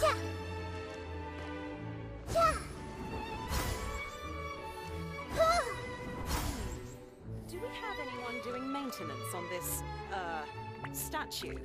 Ja. Ja. Do we have anyone doing maintenance on this, statue?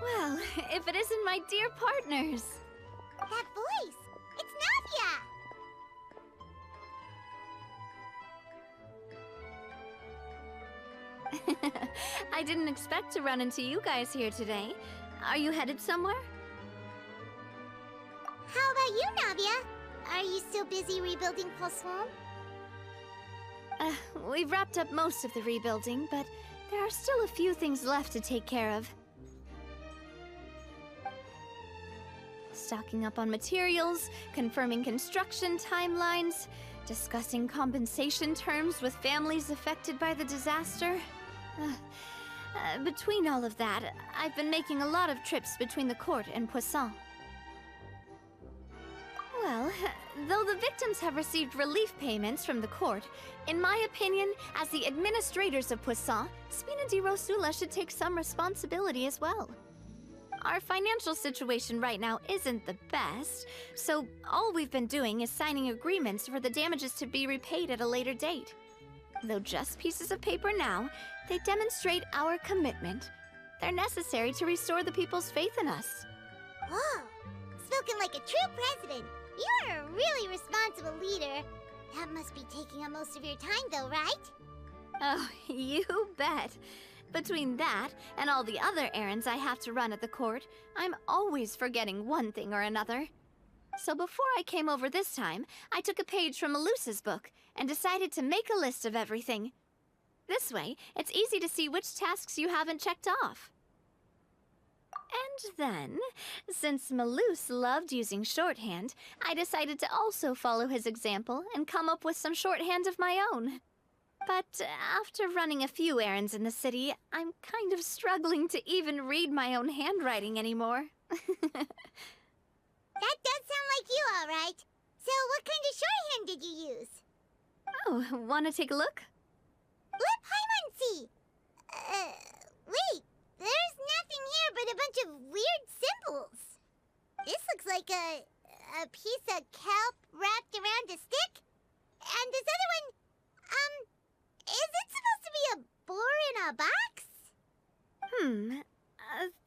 Well, if it isn't my dear partners. That voice! It's Navia! I didn't expect to run into you guys here today. Are you headed somewhere? How about you, Navia? Are you still busy rebuilding Poisson? We've wrapped up most of the rebuilding, but there are still a few things left to take care of. Stocking up on materials, confirming construction timelines, discussing compensation terms with families affected by the disaster. Between all of that, I've been making a lot of trips between the court and Poisson. Well, though the victims have received relief payments from the court, in my opinion, as the administrators of Poisson, Spina di Rosula should take some responsibility as well. Our financial situation right now isn't the best, so all we've been doing is signing agreements for the damages to be repaid at a later date. Though just pieces of paper now, they demonstrate our commitment. They're necessary to restore the people's faith in us. Whoa! Spoken like a true president. You're a really responsible leader. That must be taking up most of your time, though, right? Oh, you bet. Between that and all the other errands I have to run at the court, I'm always forgetting one thing or another. So before I came over this time, I took a page from Melusa's book and decided to make a list of everything. This way, it's easy to see which tasks you haven't checked off. And then, since Melus loved using shorthand, I decided to also follow his example and come up with some shorthand of my own. But after running a few errands in the city, I'm kind of struggling to even read my own handwriting anymore. That does sound like you, all right. So what kind of shorthand did you use? Oh, wanna take a look? Let Paimon see. Wait. There's nothing here but a bunch of weird symbols. This looks like a piece of kelp wrapped around a stick. And this other one, is it supposed to be a boar in a box?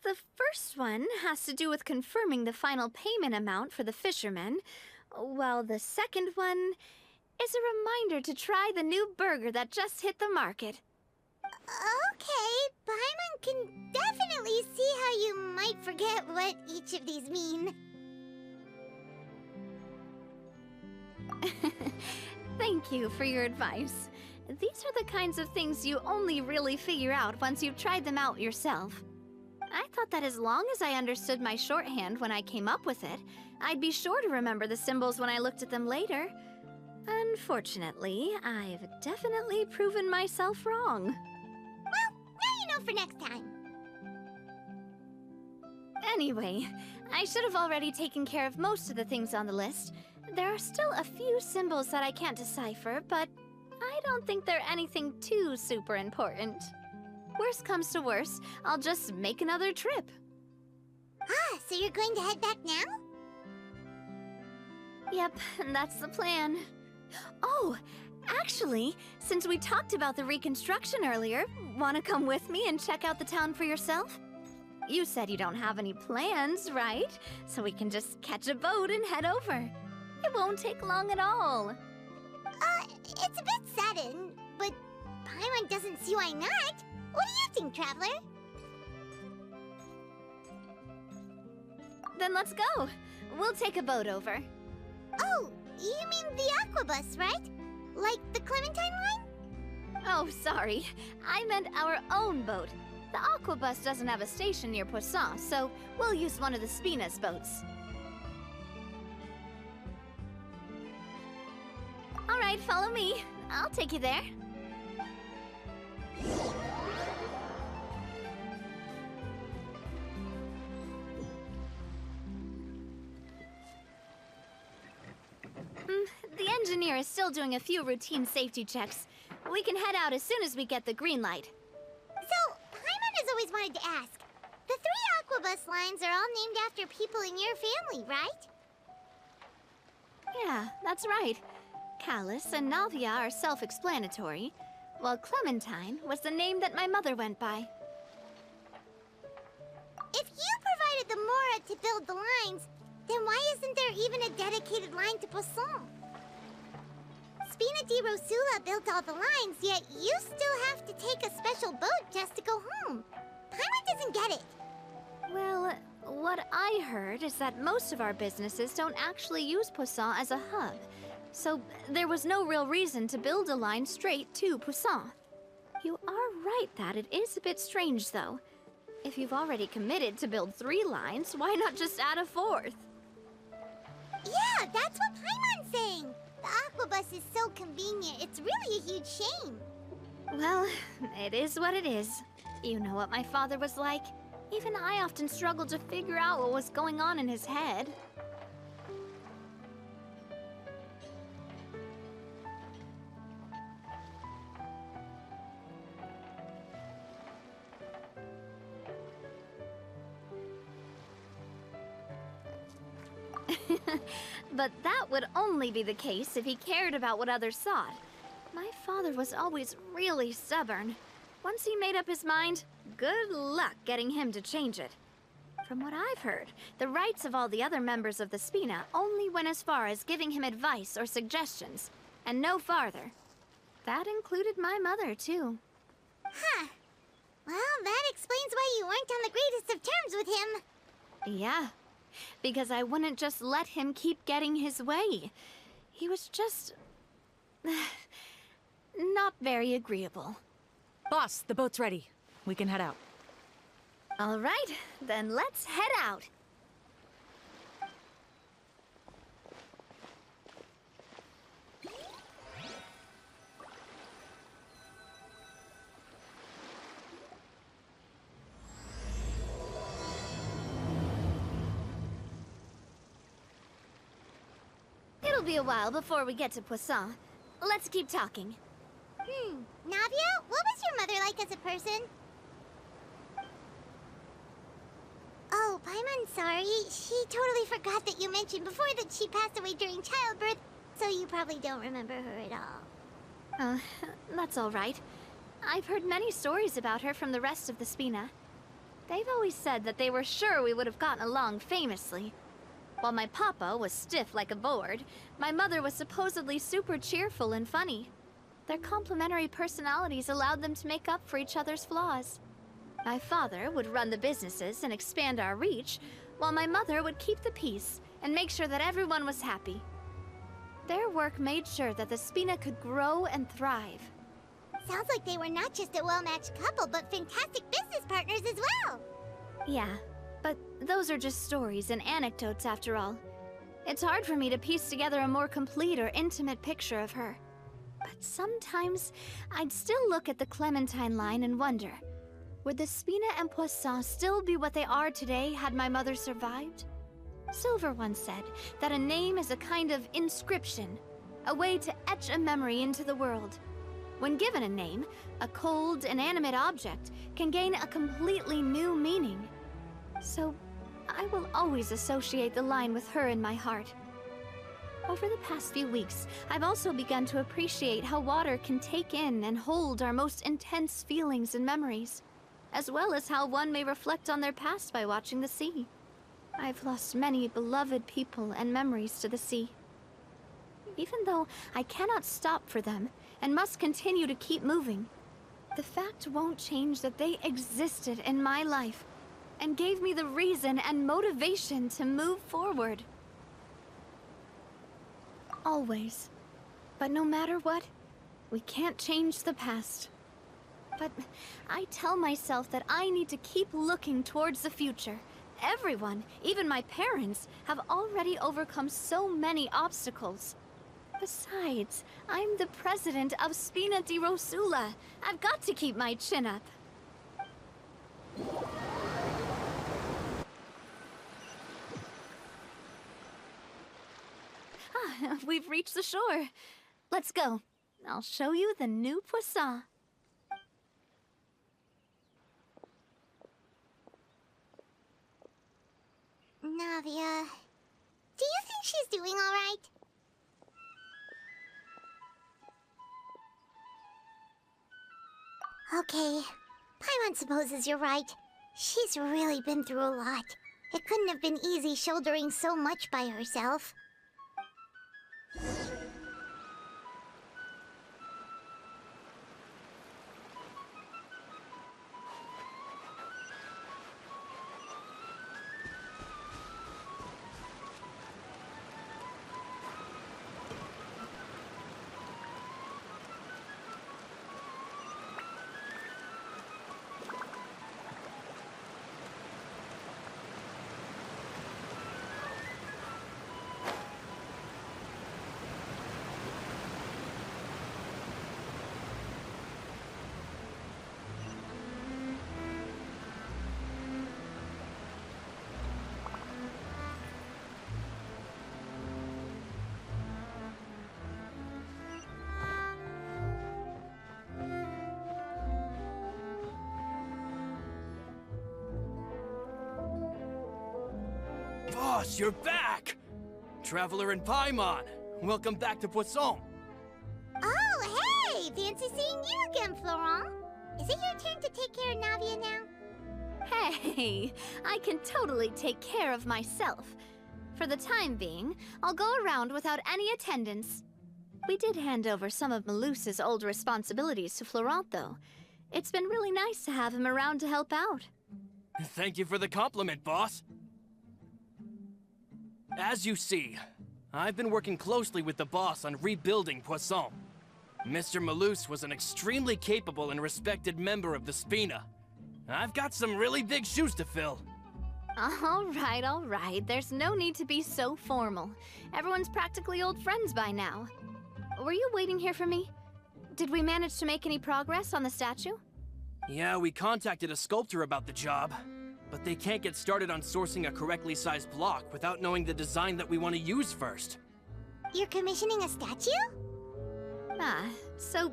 The first one has to do with confirming the final payment amount for the fishermen, while the second one is a reminder to try the new burger that just hit the market. Okay, Paimon can definitely see how you might forget what each of these mean. Thank you for your advice. These are the kinds of things you only really figure out once you've tried them out yourself. I thought that as long as I understood my shorthand when I came up with it, I'd be sure to remember the symbols when I looked at them later. Unfortunately, I've definitely proven myself wrong. Well, now you know for next time. Anyway, I should have already taken care of most of the things on the list. There are still a few symbols that I can't decipher, but I don't think they're anything too super important. Worst comes to worst, I'll just make another trip. Ah, so you're going to head back now? Yep, that's the plan. Oh, actually, since we talked about the reconstruction earlier, want to come with me and check out the town for yourself? You said you don't have any plans, right? So we can just catch a boat and head over. It won't take long at all. It's a bit sudden, but Paimon doesn't see why not. What do you think, Traveler? Then let's go. We'll take a boat over. Oh, you mean the aqua bus, right? Like the Clementine line? Oh, sorry. I meant our own boat. The aqua bus doesn't have a station near Poisson, so we'll use one of the Spina's boats. All right, follow me. I'll take you there. engineer is still doing a few routine safety checks. We can head out as soon as we get the green light. So, Paimon has always wanted to ask. The 3 Aquabus lines are all named after people in your family, right? Yeah, that's right. Callus and Navia are self-explanatory, while Clementine was the name that my mother went by. If you provided the Mora to build the lines, then why isn't there even a dedicated line to Poisson? Spina di Rosula built all the lines, yet you still have to take a special boat just to go home. Paimon doesn't get it. Well, what I heard is that most of our businesses don't actually use Poisson as a hub, so there was no real reason to build a line straight to Poisson. You are right that it is a bit strange, though. If you've already committed to build 3 lines, why not just add a 4th? Yeah, that's what Paimon's saying. The Aquabus is so convenient, it's really a huge shame. Well, it is what it is. You know what my father was like. Even I often struggled to figure out what was going on in his head. But that would only be the case if he cared about what others thought. My father was always really stubborn. Once he made up his mind, good luck getting him to change it. From what I've heard, the rights of all the other members of the Spina only went as far as giving him advice or suggestions, and no farther. That included my mother, too. Huh. Well, that explains why you weren't on the greatest of terms with him. Yeah, because I wouldn't just let him keep getting his way. He was just... not very agreeable. Boss, the boat's ready. We can head out. All right, then let's head out. It'll be a while before we get to Poisson. Let's keep talking. Navia, what was your mother like as a person? Oh, Paimon's sorry. She totally forgot that you mentioned before that she passed away during childbirth, so you probably don't remember her at all. That's all right. I've heard many stories about her from the rest of the Spina. They've always said that they were sure we would have gotten along famously. While my papa was stiff like a board, my mother was supposedly super cheerful and funny. Their complementary personalities allowed them to make up for each other's flaws. My father would run the businesses and expand our reach, while my mother would keep the peace and make sure that everyone was happy. Their work made sure that the Spina could grow and thrive. Sounds like they were not just a well-matched couple, but fantastic business partners as well. Yeah, but those are just stories and anecdotes after all. It's hard for me to piece together a more complete or intimate picture of her. But sometimes, I'd still look at the Clementine line and wonder, would the Spina and Poisson still be what they are today had my mother survived? Silver once said that a name is a kind of inscription, a way to etch a memory into the world. When given a name, a cold, inanimate object can gain a completely new meaning. So, I will always associate the line with her in my heart. Over the past few weeks, I've also begun to appreciate how water can take in and hold our most intense feelings and memories, as well as how one may reflect on their past by watching the sea. I've lost many beloved people and memories to the sea. Even though I cannot stop for them and must continue to keep moving, the fact won't change that they existed in my life and gave me the reason and motivation to move forward. Always. But no matter what, we can't change the past. But I tell myself that I need to keep looking towards the future. Everyone, even my parents, have already overcome so many obstacles. Besides, I'm the president of Spina di Rosula. I've got to keep my chin up. we've reached the shore. Let's go. I'll show you the new Poisson. Navia, do you think she's doing all right? Okay, Paimon supposes you're right. She's really been through a lot. It couldn't have been easy shouldering so much by herself. Boss, you're back! Traveler and Paimon, welcome back to Poisson. Oh, hey! Fancy seeing you again, Florent. Is it your turn to take care of Navia now? Hey, I can totally take care of myself. For the time being, I'll go around without any attendance. We did hand over some of Malus's old responsibilities to Florent, though. It's been really nice to have him around to help out. Thank you for the compliment, boss. As you see, I've been working closely with the boss on rebuilding Poisson. Mr. Malus was an extremely capable and respected member of the Spina. I've got some really big shoes to fill. All right. There's no need to be so formal. Everyone's practically old friends by now. Were you waiting here for me? Did we manage to make any progress on the statue? Yeah, we contacted a sculptor about the job, but they can't get started on sourcing a correctly sized block without knowing the design that we want to use first. You're commissioning a statue? So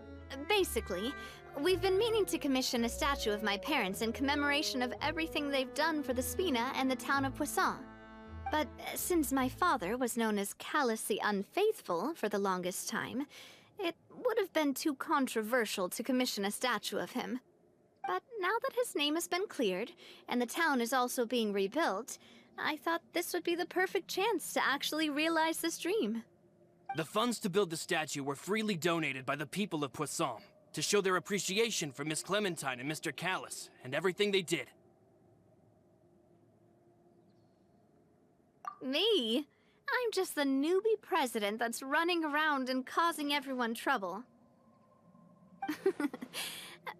basically, we've been meaning to commission a statue of my parents in commemoration of everything they've done for the Spina and the town of Poisson. But since my father was known as callously unfaithful for the longest time, it would have been too controversial to commission a statue of him. But now that his name has been cleared, and the town is also being rebuilt, I thought this would be the perfect chance to actually realize this dream. The funds to build the statue were freely donated by the people of Poisson to show their appreciation for Miss Clementine and Mr. Callus and everything they did. Me? I'm just the newbie president that's running around and causing everyone trouble.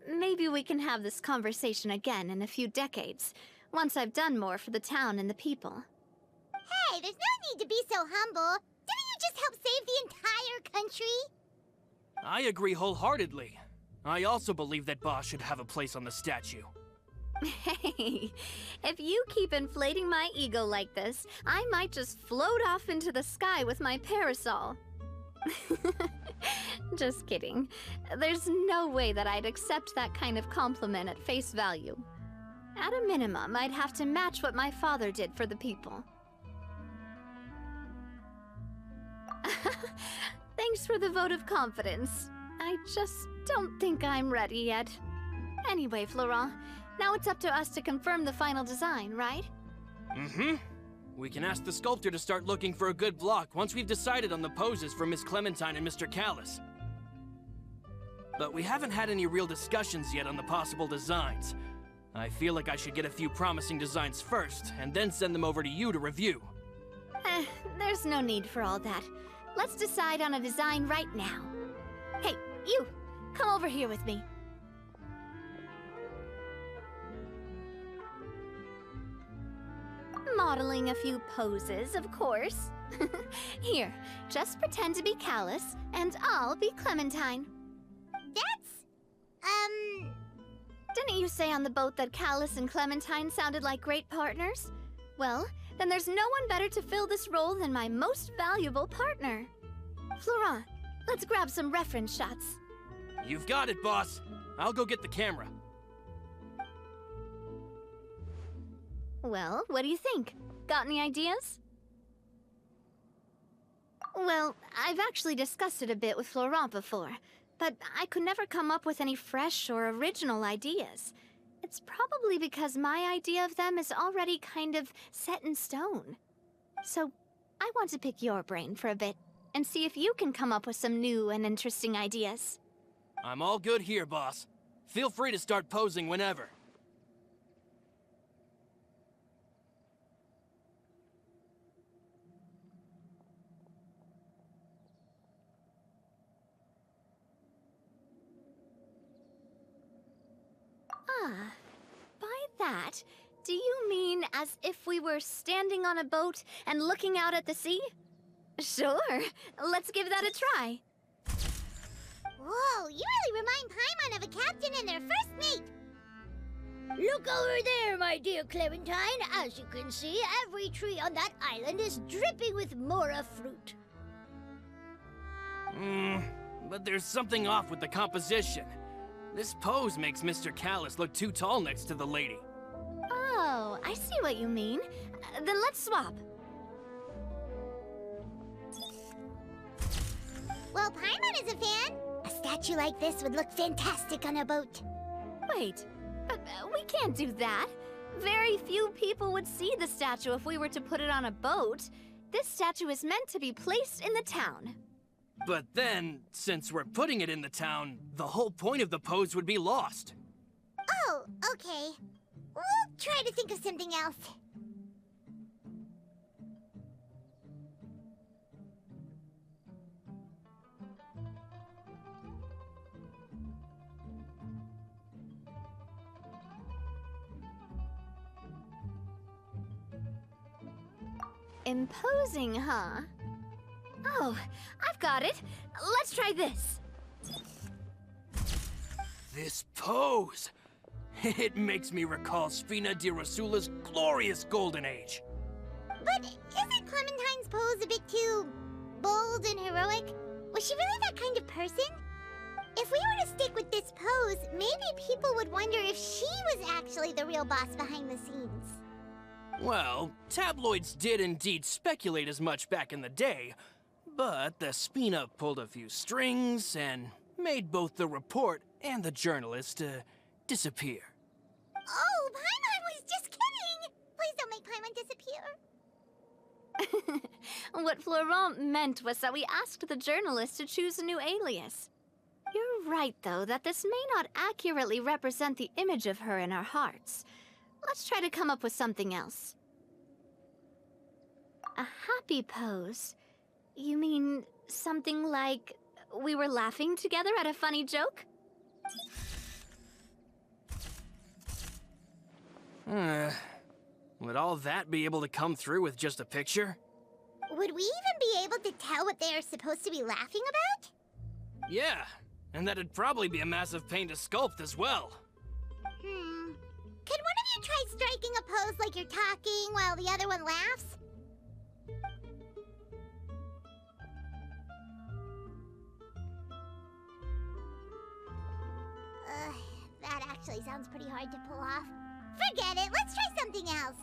Maybe we can have this conversation again in a few decades, once I've done more for the town and the people. Hey, there's no need to be so humble. Didn't you just help save the entire country? I agree wholeheartedly. I also believe that Boss should have a place on the statue. Hey, if you keep inflating my ego like this, I might just float off into the sky with my parasol. Just kidding. There's no way that I'd accept that kind of compliment at face value. At a minimum, I'd have to match what my father did for the people. Thanks for the vote of confidence. I just don't think I'm ready yet. Anyway, Florent, now it's up to us to confirm the final design, right? Mm-hmm. We can ask the sculptor to start looking for a good block once we've decided on the poses for Miss Clementine and Mr. Callus. But we haven't had any real discussions yet on the possible designs. I feel like I should get a few promising designs first, and then send them over to you to review. There's no need for all that. Let's decide on a design right now. Hey, you! Come over here with me. Modeling a few poses, of course. Here, just pretend to be Callus, and I'll be Clementine. Didn't you say on the boat that Callus and Clementine sounded like great partners? Well, then there's no one better to fill this role than my most valuable partner. Florent, let's grab some reference shots. You've got it, boss. I'll go get the camera. Well, what do you think? Got any ideas? Well, I've actually discussed it a bit with Florent before, but I could never come up with any fresh or original ideas. It's probably because my idea of them is already kind of set in stone. So, I want to pick your brain for a bit and see if you can come up with some new and interesting ideas. I'm all good here, boss. Feel free to start posing whenever. Ah, by that, do you mean as if we were standing on a boat and looking out at the sea? Sure, let's give that a try. Whoa, you really remind Paimon of a captain and their first mate. Look over there, my dear Clementine. As you can see, every tree on that island is dripping with mora fruit. But there's something off with the composition. This pose makes Mr. Callus look too tall next to the lady. Oh, I see what you mean. Then let's swap. Well, Paimon is a fan. A statue like this would look fantastic on a boat. Wait, but we can't do that. Very few people would see the statue if we were to put it on a boat. This statue is meant to be placed in the town. But then, since we're putting it in the town, the whole point of the pose would be lost. Oh, okay. We'll try to think of something else. Imposing, huh? Oh, I've got it. Let's try this. This pose! It makes me recall Spina di Rosula's glorious golden age. But isn't Clementine's pose a bit too bold and heroic? Was she really that kind of person? If we were to stick with this pose, maybe people would wonder if she was actually the real boss behind the scenes. Well, tabloids did indeed speculate as much back in the day, but the Spina pulled a few strings and made both the report and the journalist disappear. Oh, Paimon was just kidding! Please don't make Paimon disappear. What Florent meant was that we asked the journalist to choose a new alias. You're right, though, that this may not accurately represent the image of her in our hearts. Let's try to come up with something else. A happy pose? You mean something like we were laughing together at a funny joke? Would all that be able to come through with just a picture? Would we even be able to tell what they are supposed to be laughing about? Yeah, and that'd probably be a massive pain to sculpt as well. Could one of you try striking a pose like you're talking while the other one laughs? That actually sounds pretty hard to pull off. Forget it, let's try something else.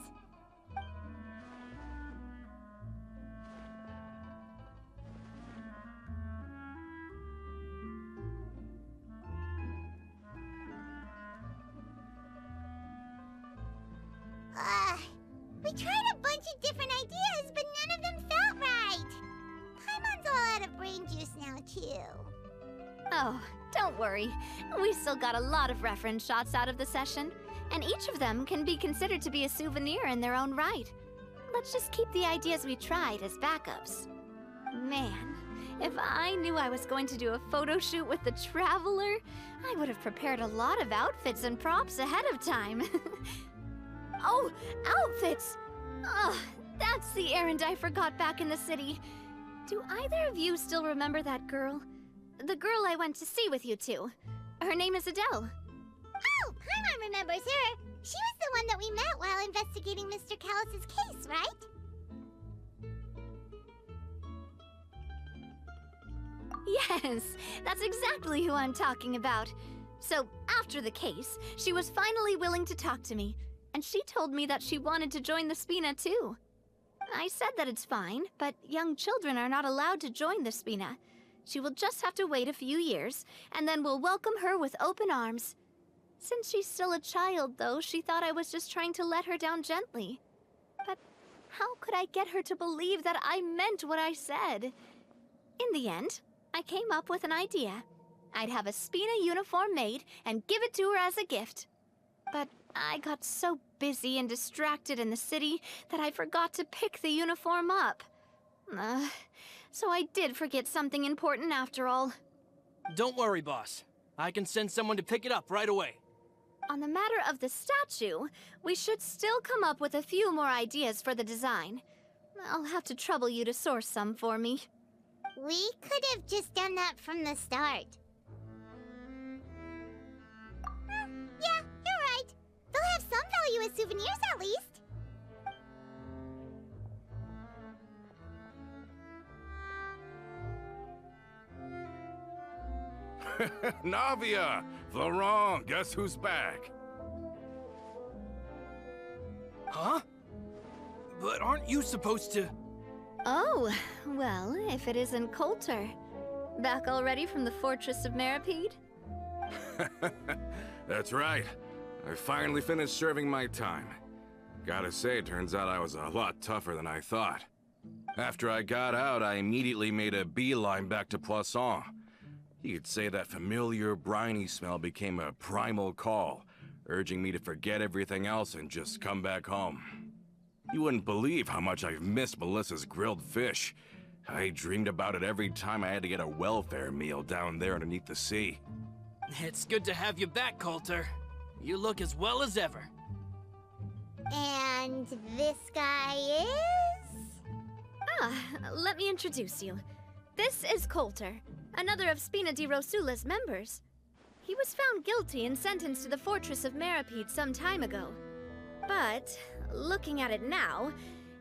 We tried a bunch of different ideas, but none of them felt right. Paimon's all out of brain juice now, too. Oh, don't worry. We still got a lot of reference shots out of the session, and each of them can be considered to be a souvenir in their own right. Let's just keep the ideas we tried as backups. Man, if I knew I was going to do a photo shoot with the Traveler, I would have prepared a lot of outfits and props ahead of time. Oh, outfits! Oh, that's the errand I forgot back in the city. Do either of you still remember that girl? The girl I went to see with you two. Her name is Adele. Oh, Paimon remembers her. She was the one that we met while investigating Mr. Callus's case, right? Yes, that's exactly who I'm talking about. So, after the case, she was finally willing to talk to me, and she told me that she wanted to join the Spina too. I said that it's fine, but young children are not allowed to join the Spina. She will just have to wait a few years, and then we'll welcome her with open arms. Since she's still a child, though, she thought I was just trying to let her down gently. But how could I get her to believe that I meant what I said? In the end, I came up with an idea. I'd have a Spina uniform made and give it to her as a gift. But I got so busy and distracted in the city that I forgot to pick the uniform up. So I did forget something important after all. Don't worry, boss. I can send someone to pick it up right away. On the matter of the statue, we should still come up with a few more ideas for the design. I'll have to trouble you to source some for me. We could have just done that from the start. Yeah, you're right. They'll have some value as souvenirs at least. Navia! Florent, guess who's back? Huh? But aren't you supposed to... Oh, well, if it isn't Coulter. Back already from the Fortress of Meripede? That's right. I finally finished serving my time. Gotta say, it turns out I was a lot tougher than I thought. After I got out, I immediately made a beeline back to Poisson. You could say that familiar briny smell became a primal call, urging me to forget everything else and just come back home. You wouldn't believe how much I've missed Melissa's grilled fish. I dreamed about it every time I had to get a welfare meal down there underneath the sea. It's good to have you back, Coulter. You look as well as ever. And this guy is? Let me introduce you. This is Coulter, another of Spina di Rosula's members. He was found guilty and sentenced to the Fortress of Meripede some time ago. But, looking at it now,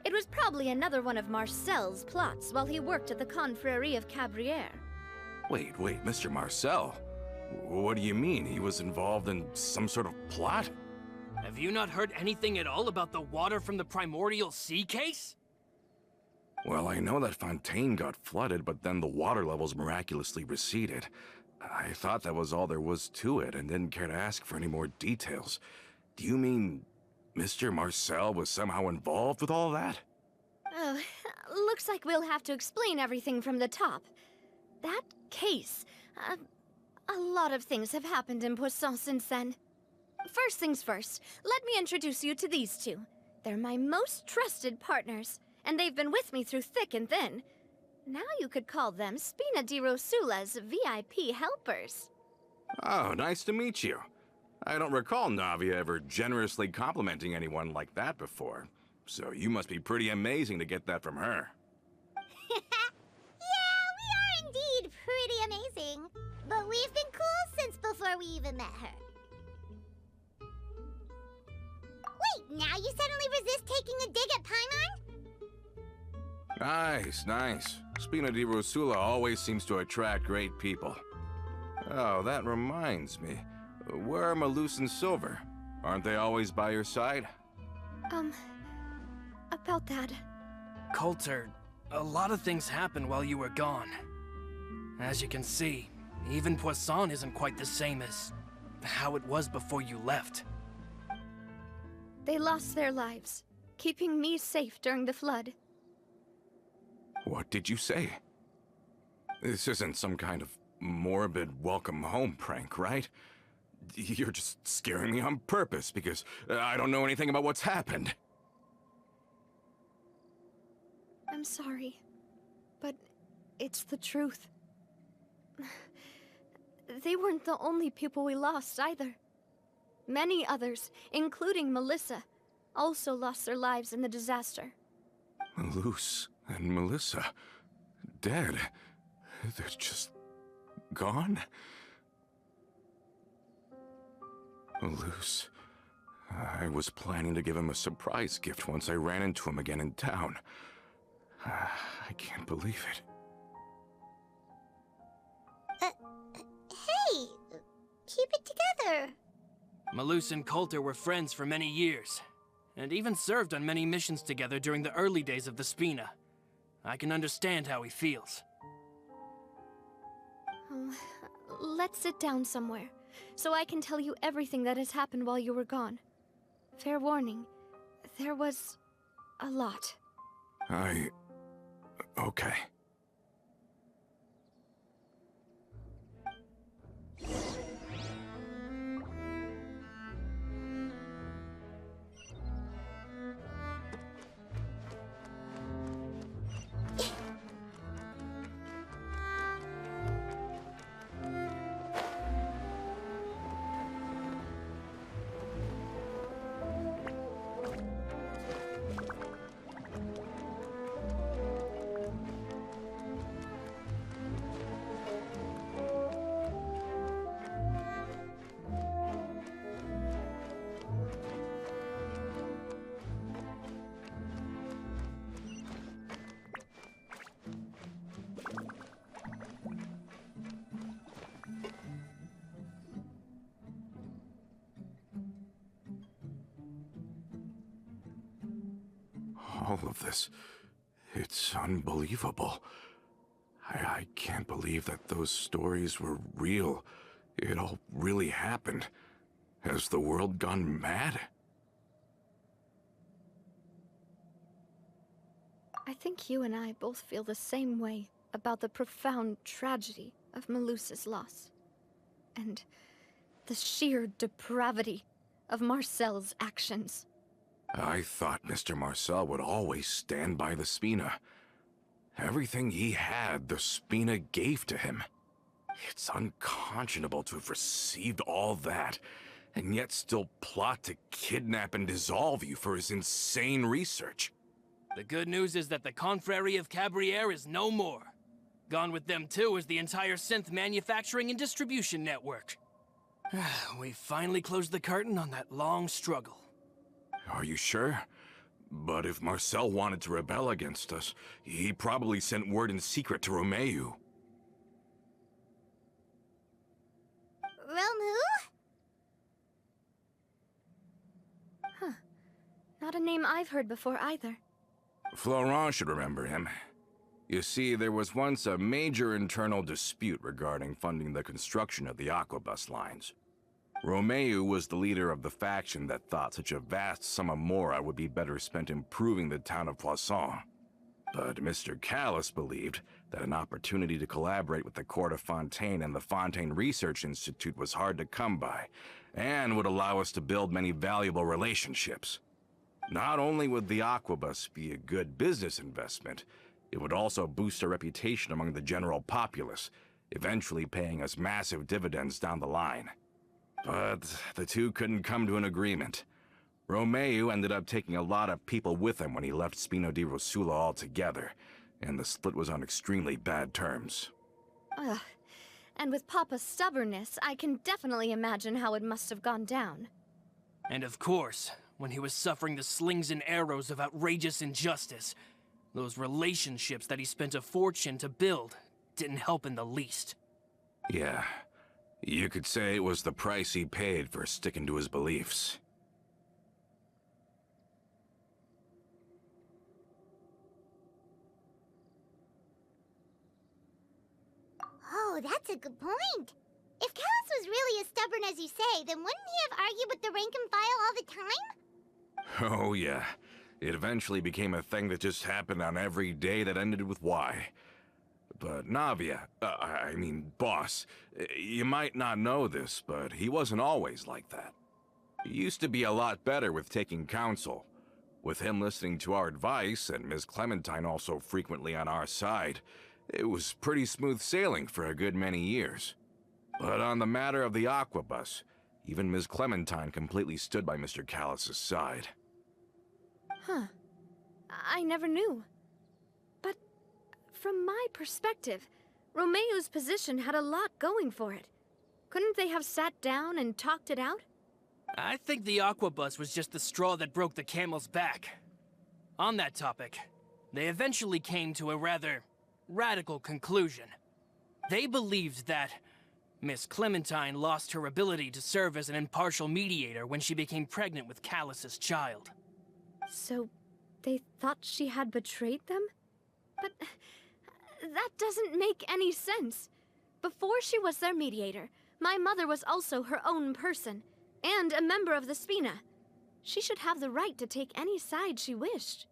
it was probably another one of Marcel's plots while he worked at the Confrérie of Cabrières. Wait, Mr. Marcel? What do you mean? He was involved in some sort of plot? Have you not heard anything at all about the water from the primordial sea case? Well, I know that Fontaine got flooded, but then the water levels miraculously receded. I thought that was all there was to it and didn't care to ask for any more details. Do you mean Mr. Marcel was somehow involved with all that? Oh, looks like we'll have to explain everything from the top. That case, a lot of things have happened in Poisson since then. First things first, let me introduce you to these two. They're my most trusted partners, and they've been with me through thick and thin. Now you could call them Spina di Rosula's VIP helpers. Oh, nice to meet you. I don't recall Navia ever generously complimenting anyone like that before. So you must be pretty amazing to get that from her. Yeah, we are indeed pretty amazing. But we've been cool since before we even met her. Wait, now you suddenly resist taking a dig at Paimon? Nice. Spina di Rosula always seems to attract great people. Oh, that reminds me. Where are Malus and Silver? Aren't they always by your side? About that. Coulter, a lot of things happened while you were gone. As you can see, even Poisson isn't quite the same as how it was before you left. They lost their lives, keeping me safe during the flood. What did you say? This isn't some kind of morbid welcome home prank, right? You're just scaring me on purpose because I don't know anything about what's happened. I'm sorry, but it's the truth. They weren't the only people we lost either. Many others, including Melissa, also lost their lives in the disaster. Malus and Melissa, dead. They're just gone? Malus, I was planning to give him a surprise gift once I ran into him again in town. I can't believe it. keep it together. Malus and Coulter were friends for many years, and even served on many missions together during the early days of the Spina. I can understand how he feels. Oh, let's sit down somewhere, so I can tell you everything that has happened while you were gone. Fair warning, there was a lot. Okay. All of this, it's unbelievable. I can't believe that those stories were real. It all really happened. Has the world gone mad? I think you and I both feel the same way about the profound tragedy of Malus's loss. And the sheer depravity of Marcel's actions. I thought Mr. Marcel would always stand by the Spina. Everything he had, the Spina gave to him. It's unconscionable to have received all that, and yet still plot to kidnap and dissolve you for his insane research. The good news is that the Confrérie of Cabriere is no more. Gone with them too is the entire synth manufacturing and distribution network. We finally closed the curtain on that long struggle. Are you sure? But if Marcel wanted to rebel against us, he probably sent word in secret to Romeu. Romu? Huh. Not a name I've heard before either. Florent should remember him. You see, there was once a major internal dispute regarding funding the construction of the Aquabus lines. Romeu was the leader of the faction that thought such a vast sum of mora would be better spent improving the town of Poisson. But Mr. Callis believed that an opportunity to collaborate with the Court of Fontaine and the Fontaine Research Institute was hard to come by, and would allow us to build many valuable relationships. Not only would the Aquabus be a good business investment, it would also boost our reputation among the general populace, eventually paying us massive dividends down the line. But the two couldn't come to an agreement. Romeu ended up taking a lot of people with him when he left Spino di Rosula altogether, and the split was on extremely bad terms. Ugh. And with Papa's stubbornness, I can definitely imagine how it must have gone down. And of course, when he was suffering the slings and arrows of outrageous injustice, those relationships that he spent a fortune to build didn't help in the least. Yeah, you could say it was the price he paid for sticking to his beliefs. Oh, that's a good point. If Callis was really as stubborn as you say, then wouldn't he have argued with the rank and file all the time? Oh yeah, it eventually became a thing that just happened on every day that ended with Y. But Navia, boss, you might not know this, but he wasn't always like that. He used to be a lot better with taking counsel. With him listening to our advice, and Ms. Clementine also frequently on our side, it was pretty smooth sailing for a good many years. But on the matter of the Aquabus, even Ms. Clementine completely stood by Mr. Callis' side. Huh. I never knew. But from my perspective, Romeu's position had a lot going for it. Couldn't they have sat down and talked it out? I think the Aquabus was just the straw that broke the camel's back. On that topic, they eventually came to a rather radical conclusion. They believed that Miss Clementine lost her ability to serve as an impartial mediator when she became pregnant with Callus's child. So, they thought she had betrayed them? But that doesn't make any sense. Before she was their mediator, my mother was also her own person, and a member of the Spina. She should have the right to take any side she wished.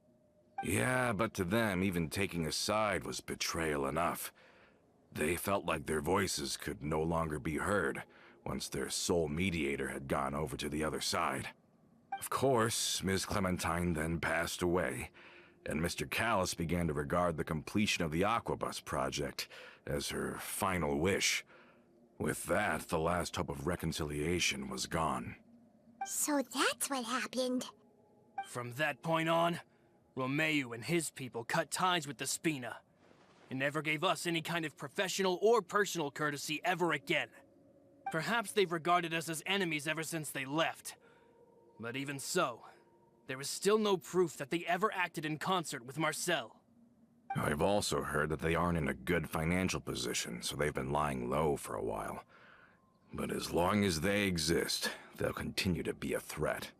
Yeah, but to them, even taking a side was betrayal enough. They felt like their voices could no longer be heard once their sole mediator had gone over to the other side. Of course, Ms. Clementine then passed away, and Mr. Callus began to regard the completion of the Aquabus project as her final wish. With that, the last hope of reconciliation was gone. So that's what happened. From that point on, Romeo and his people cut ties with the Spina, and never gave us any kind of professional or personal courtesy ever again. Perhaps they've regarded us as enemies ever since they left. But even so, there is still no proof that they ever acted in concert with Marcel. I've also heard that they aren't in a good financial position, so they've been lying low for a while. But as long as they exist, they'll continue to be a threat.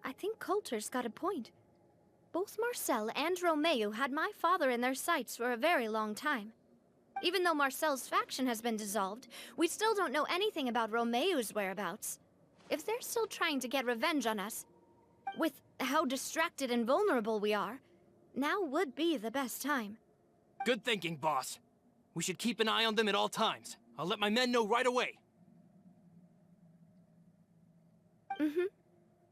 I think Coulter's got a point. Both Marcel and Romeo had my father in their sights for a very long time. Even though Marcel's faction has been dissolved, we still don't know anything about Romeo's whereabouts. If they're still trying to get revenge on us, with how distracted and vulnerable we are, now would be the best time. Good thinking, boss. We should keep an eye on them at all times. I'll let my men know right away.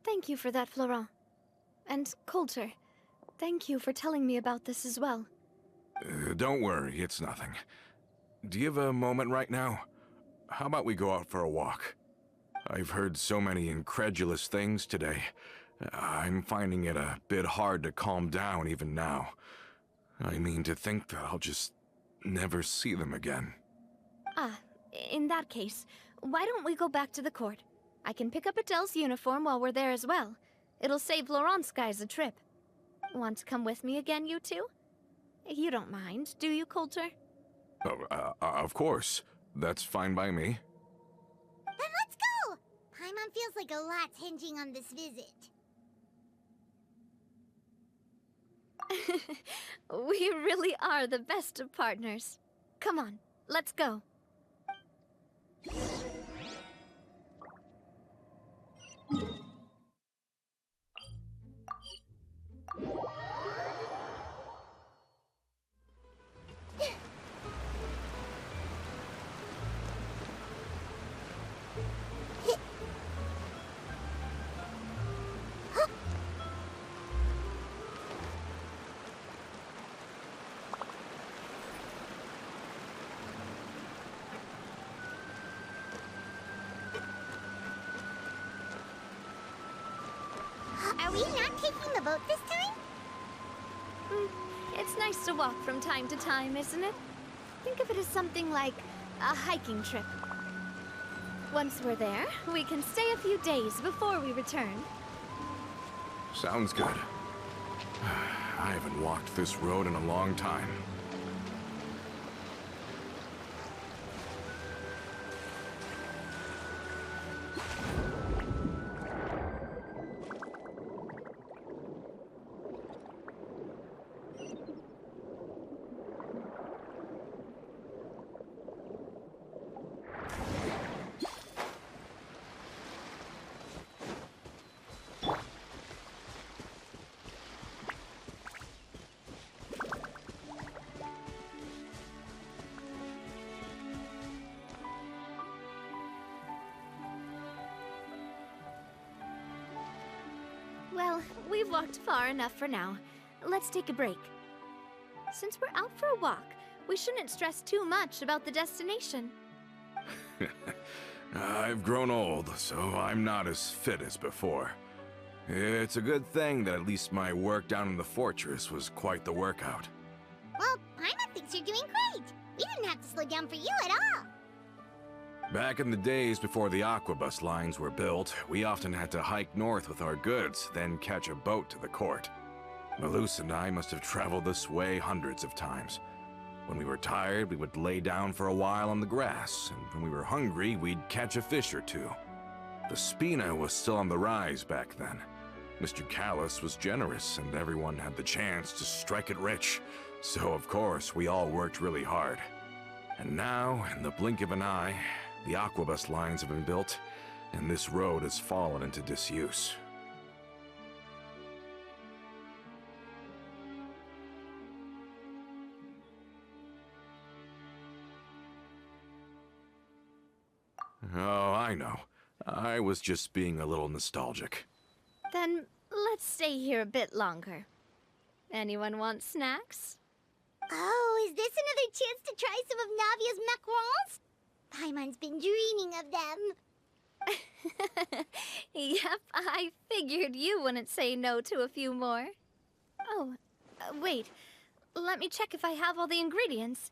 Thank you for that, Florent. And Coulter, thank you for telling me about this as well. Don't worry, it's nothing. Do you have a moment right now? How about we go out for a walk? I've heard so many incredulous things today. I'm finding it a bit hard to calm down even now. I mean, to think that I'll just never see them again. In that case, why don't we go back to the court? I can pick up Adele's uniform while we're there as well. It'll save Laurent's guys a trip. Want to come with me again, you two? You don't mind, do you, Coulter? Of course. That's fine by me. Then let's go! Paimon feels like a lot's hinging on this visit. We really are the best of partners. Come on, let's go. Are we not taking the boat this time? It's nice to walk from time to time, isn't it? Think of it as something like a hiking trip. Once we're there, we can stay a few days before we return. Sounds good. I haven't walked this road in a long time. Well, we've walked far enough for now. Let's take a break. Since we're out for a walk, we shouldn't stress too much about the destination. I've grown old, so I'm not as fit as before. It's a good thing that at least my work down in the fortress was quite the workout. Well, Paimon thinks you're doing great. We didn't have to slow down for you at all. Back in the days before the Aquabus lines were built, we often had to hike north with our goods, then catch a boat to the court. Malus and I must have traveled this way hundreds of times. When we were tired, we would lay down for a while on the grass, and when we were hungry, we'd catch a fish or two. The Spina was still on the rise back then. Mr. Callis was generous, and everyone had the chance to strike it rich. So, of course, we all worked really hard. And now, in the blink of an eye, the Aquabus lines have been built, and this road has fallen into disuse. Oh, I know. I was just being a little nostalgic. Then let's stay here a bit longer. Anyone want snacks? Oh, is this another chance to try some of Navia's macarons? Paimon's been dreaming of them. Yep, I figured you wouldn't say no to a few more. Oh, wait. Let me check if I have all the ingredients.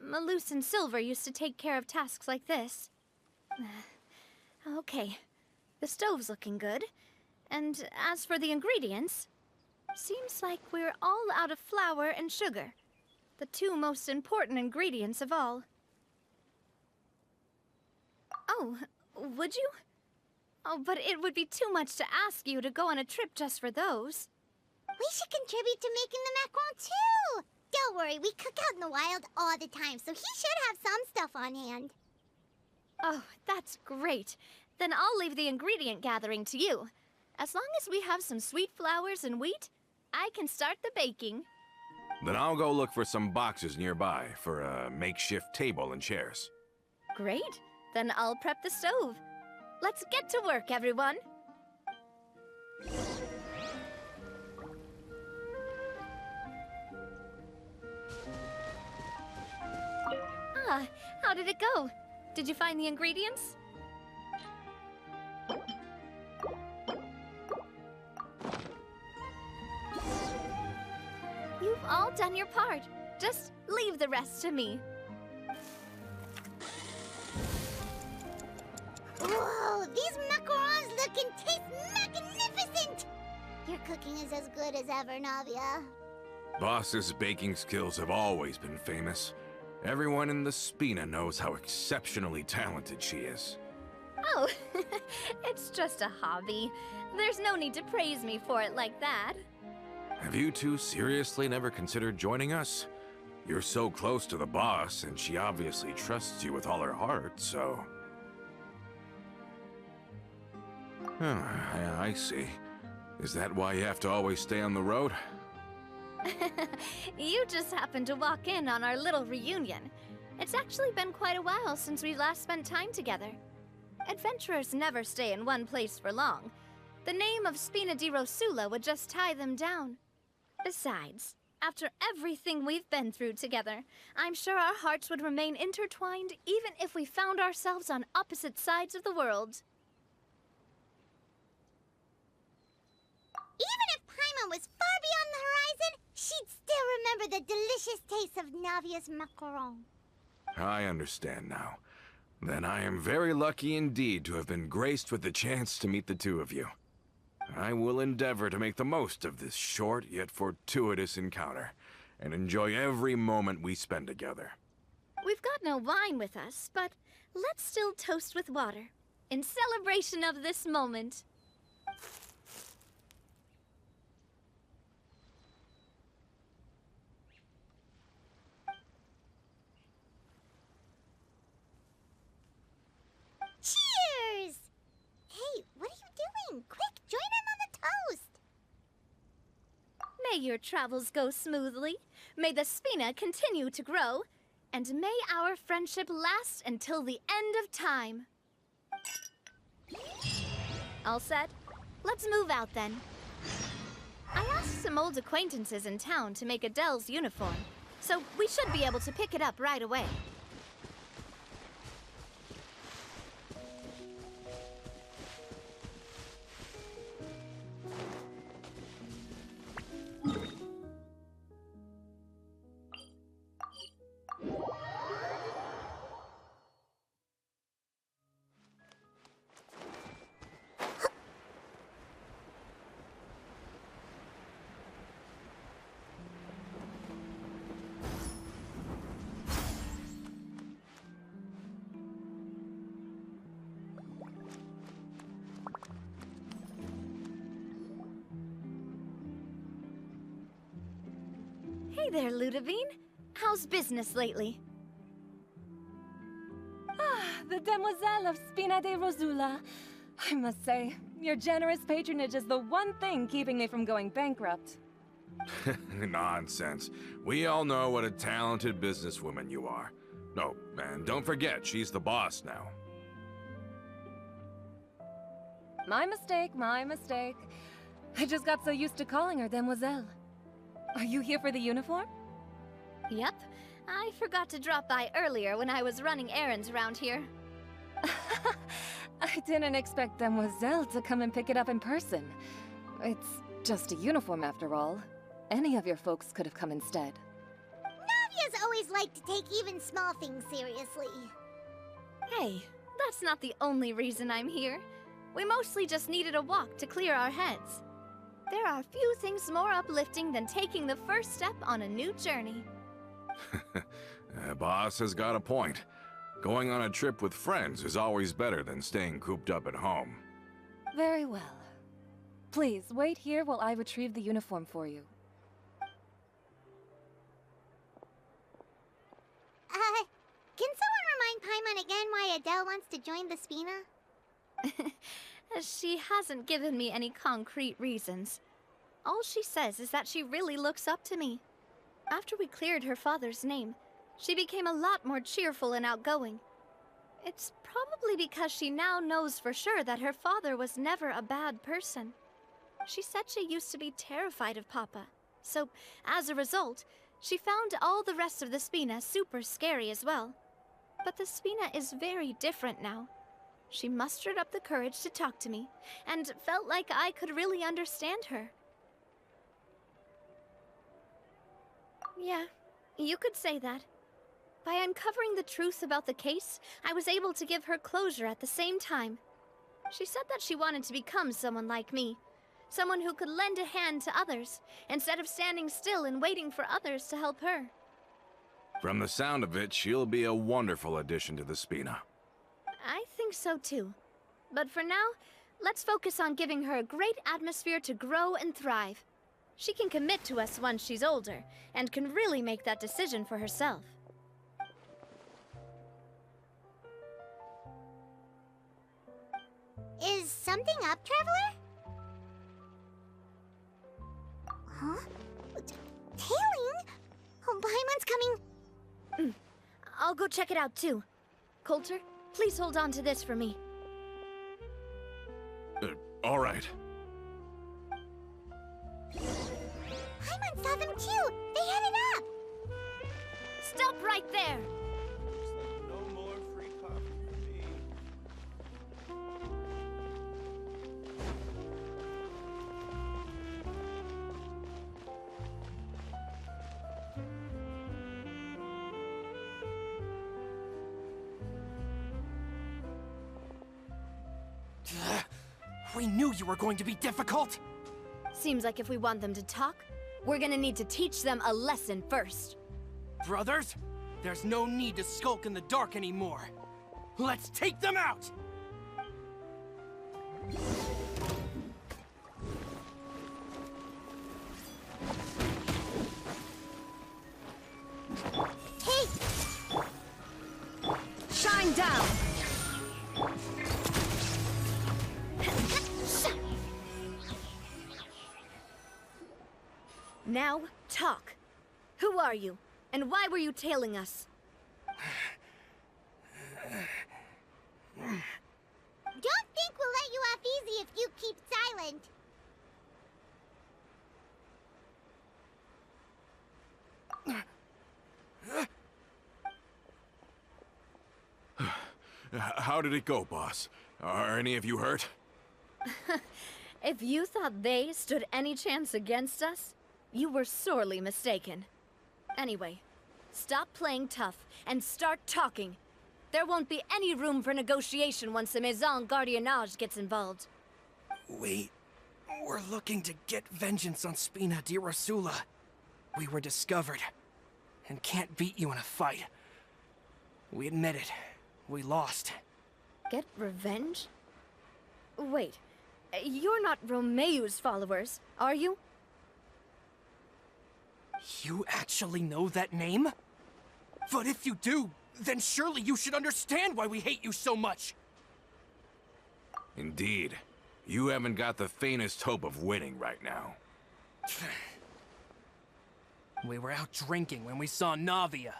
Malus and Silver used to take care of tasks like this. Okay, the stove's looking good. And as for the ingredients, seems like we're all out of flour and sugar, the two most important ingredients of all. Oh, would you? Oh, but it would be too much to ask you to go on a trip just for those. We should contribute to making the macaron too. Don't worry, we cook out in the wild all the time, so he should have some stuff on hand. Oh, that's great. Then I'll leave the ingredient gathering to you. As long as we have some sweet flowers and wheat, I can start the baking. Then I'll go look for some boxes nearby for a makeshift table and chairs. Great. Then I'll prep the stove. Let's get to work, everyone. Ah, how did it go? Did you find the ingredients? You've all done your part. Just leave the rest to me. Whoa, these macarons look and taste magnificent! Your cooking is as good as ever, Navia. Boss's baking skills have always been famous. Everyone in the Spina knows how exceptionally talented she is. Oh, it's just a hobby. There's no need to praise me for it like that. Have you two seriously never considered joining us? You're so close to the boss, and she obviously trusts you with all her heart, so... I see. Is that why you have to always stay on the road? You just happened to walk in on our little reunion. It's actually been quite a while since we last spent time together. Adventurers never stay in one place for long. The name of Spina di Rosula would just tie them down. Besides, after everything we've been through together, I'm sure our hearts would remain intertwined even if we found ourselves on opposite sides of the world. Even if Paimon was far beyond the horizon, she'd still remember the delicious taste of Navia's macaron. I understand now. Then I am very lucky indeed to have been graced with the chance to meet the two of you. I will endeavor to make the most of this short yet fortuitous encounter, and enjoy every moment we spend together. We've got no wine with us, but let's still toast with water, in celebration of this moment. Cheers! Hey, what are you doing? Quick, join in on the toast! May your travels go smoothly, may the Spina continue to grow, and may our friendship last until the end of time. All set? Let's move out then. I asked some old acquaintances in town to make Adele's uniform, so we should be able to pick it up right away. Hey there, Ludovine. How's business lately? The Demoiselle of Spina de Rosula. I must say, your generous patronage is the one thing keeping me from going bankrupt. Nonsense. We all know what a talented businesswoman you are. Oh, and don't forget, she's the boss now. My mistake, my mistake. I just got so used to calling her Demoiselle. Are you here for the uniform? Yep. I forgot to drop by earlier when I was running errands around here. I didn't expect Demoiselle to come and pick it up in person. It's just a uniform after all. Any of your folks could have come instead. Navia's always liked to take even small things seriously. Hey, that's not the only reason I'm here. We mostly just needed a walk to clear our heads. There are few things more uplifting than taking the first step on a new journey. Boss has got a point. Going on a trip with friends is always better than staying cooped up at home. Very well. Please, wait here while I retrieve the uniform for you. Can someone remind Paimon again why Adele wants to join the Spina? She hasn't given me any concrete reasons. All she says is that she really looks up to me. After we cleared her father's name, she became a lot more cheerful and outgoing. It's probably because she now knows for sure that her father was never a bad person. She said she used to be terrified of Papa, so as a result, she found all the rest of the Spina super scary as well. But the Spina is very different now. She mustered up the courage to talk to me, and felt like I could really understand her. Yeah, you could say that. By uncovering the truth about the case, I was able to give her closure at the same time. She said that she wanted to become someone like me. Someone who could lend a hand to others, instead of standing still and waiting for others to help her. From the sound of it, she'll be a wonderful addition to the Spina. I think so too. But for now, let's focus on giving her a great atmosphere to grow and thrive. She can commit to us once she's older, and can really make that decision for herself. Is something up, Traveler? Huh? Tailing? Oh, Paimon's coming. I'll go check it out too. Coulter, please hold on to this for me. All right. Paimon saw them too! They headed up! Stop right there! No more free coffee for me. We knew you were going to be difficult! Seems like if we want them to talk, we're gonna need to teach them a lesson first. Brothers, there's no need to skulk in the dark anymore. Let's take them out! Hey! Shine down! Now, talk. Who are you? And why were you tailing us? Don't think we'll let you off easy if you keep silent. How did it go, boss? Are any of you hurt? If you thought they stood any chance against us, you were sorely mistaken. Anyway, stop playing tough and start talking. There won't be any room for negotiation once the Maison Gardiennage gets involved. We're looking to get vengeance on Spina di Rosula. We were discovered, and can't beat you in a fight. We admit it. We lost. Get revenge? Wait, you're not Romeu's followers, are you? You actually know that name? But if you do, then surely you should understand why we hate you so much! Indeed. You haven't got the faintest hope of winning right now. We were out drinking when we saw Navia.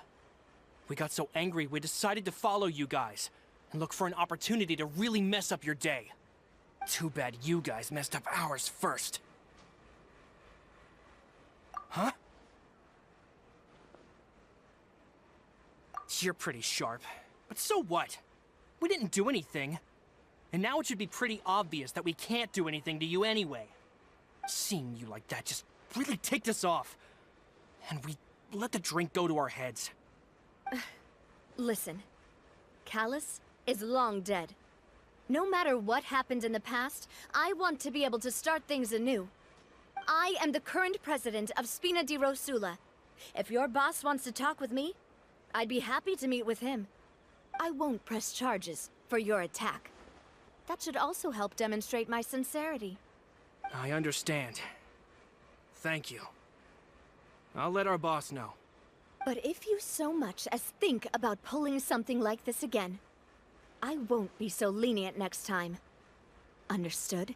We got so angry we decided to follow you guys and look for an opportunity to really mess up your day. Too bad you guys messed up ours first. Huh? You're pretty sharp, but so what? We didn't do anything. And now it should be pretty obvious that we can't do anything to you anyway. Seeing you like that just really ticked us off. And we let the drink go to our heads. Listen, Callus is long dead. No matter what happened in the past, I want to be able to start things anew. I am the current president of Spina di Rosula. If your boss wants to talk with me, I'd be happy to meet with him. I won't press charges for your attack. That should also help demonstrate my sincerity. I understand. Thank you. I'll let our boss know. But if you so much as think about pulling something like this again, I won't be so lenient next time. Understood?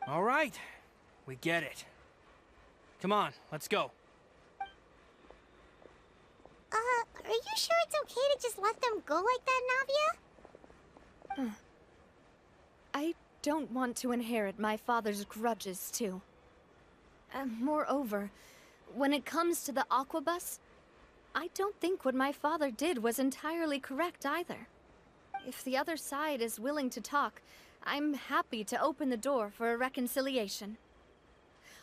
All right. We get it. Come on, let's go. Are you sure it's okay to just let them go like that, Navia? I don't want to inherit my father's grudges, too. Moreover, when it comes to the Aquabus, I don't think what my father did was entirely correct either. If the other side is willing to talk, I'm happy to open the door for a reconciliation.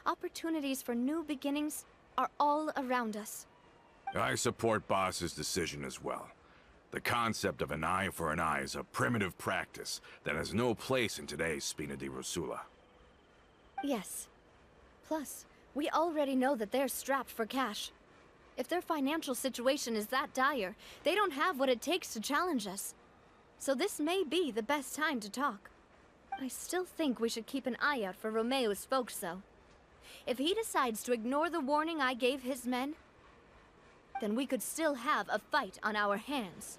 Opportunities for new beginnings are all around us. I support Boss's decision as well. The concept of an eye for an eye is a primitive practice that has no place in today's Spina di Rosula. Yes. Plus, we already know that they're strapped for cash. If their financial situation is that dire, they don't have what it takes to challenge us. So this may be the best time to talk. I still think we should keep an eye out for Romeo's folks, though. If he decides to ignore the warning I gave his men, then we could still have a fight on our hands.